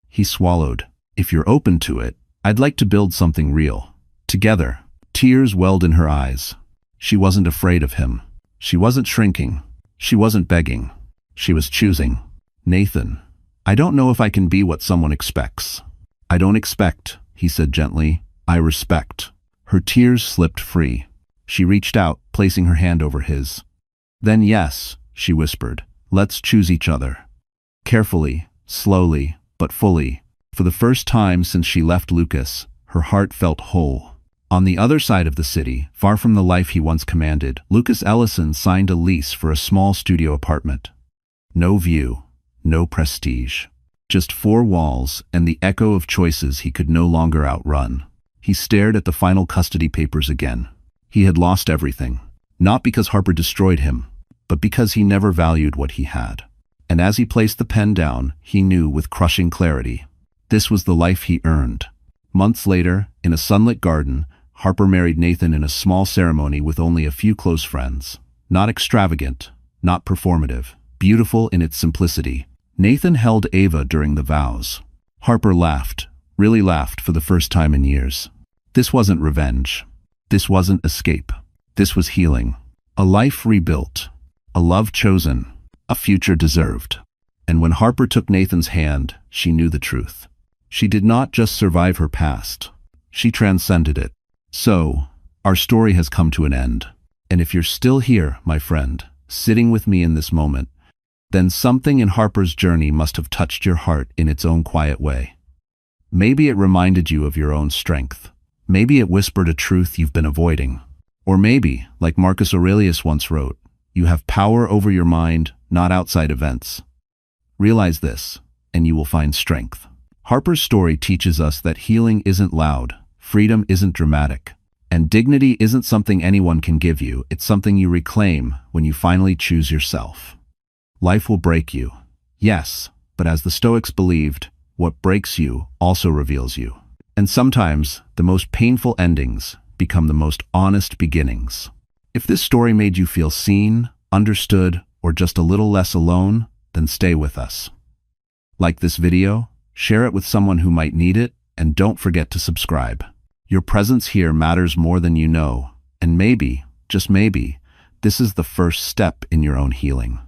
He swallowed. If you're open to it, I'd like to build something real. Together. Tears welled in her eyes. She wasn't afraid of him. She wasn't shrinking. She wasn't begging. She was choosing. Nathan, I don't know if I can be what someone expects. I don't expect, he said gently. I respect. Her tears slipped free. She reached out, placing her hand over his. Then yes, she whispered, Let's choose each other. Carefully, slowly, but fully. For the first time since she left Lucas, her heart felt whole. On the other side of the city, far from the life he once commanded, Lucas Ellison signed a lease for a small studio apartment. No view, no prestige. Just four walls and the echo of choices he could no longer outrun. He stared at the final custody papers again. He had lost everything. Not because Harper destroyed him, but because he never valued what he had. And as he placed the pen down, he knew with crushing clarity. This was the life he earned. Months later, in a sunlit garden, Harper married Nathan in a small ceremony with only a few close friends. Not extravagant, not performative, beautiful in its simplicity. Nathan held Ava during the vows. Harper laughed, really laughed for the first time in years. This wasn't revenge. This wasn't escape. This was healing. A life rebuilt. A love chosen. A future deserved. And when Harper took Nathan's hand, she knew the truth. She did not just survive her past. She transcended it. So, our story has come to an end. And if you're still here, my friend, sitting with me in this moment, then something in Harper's journey must have touched your heart in its own quiet way. Maybe it reminded you of your own strength. Maybe it whispered a truth you've been avoiding. Or maybe, like Marcus Aurelius once wrote, you have power over your mind, not outside events. Realize this, and you will find strength. Harper's story teaches us that healing isn't loud, freedom isn't dramatic, and dignity isn't something anyone can give you. It's something you reclaim when you finally choose yourself. Life will break you, yes, but as the Stoics believed, what breaks you also reveals you. And sometimes, the most painful endings become the most honest beginnings. If this story made you feel seen, understood, or just a little less alone, then stay with us. Like this video, share it with someone who might need it, and don't forget to subscribe. Your presence here matters more than you know, and maybe, just maybe, this is the first step in your own healing.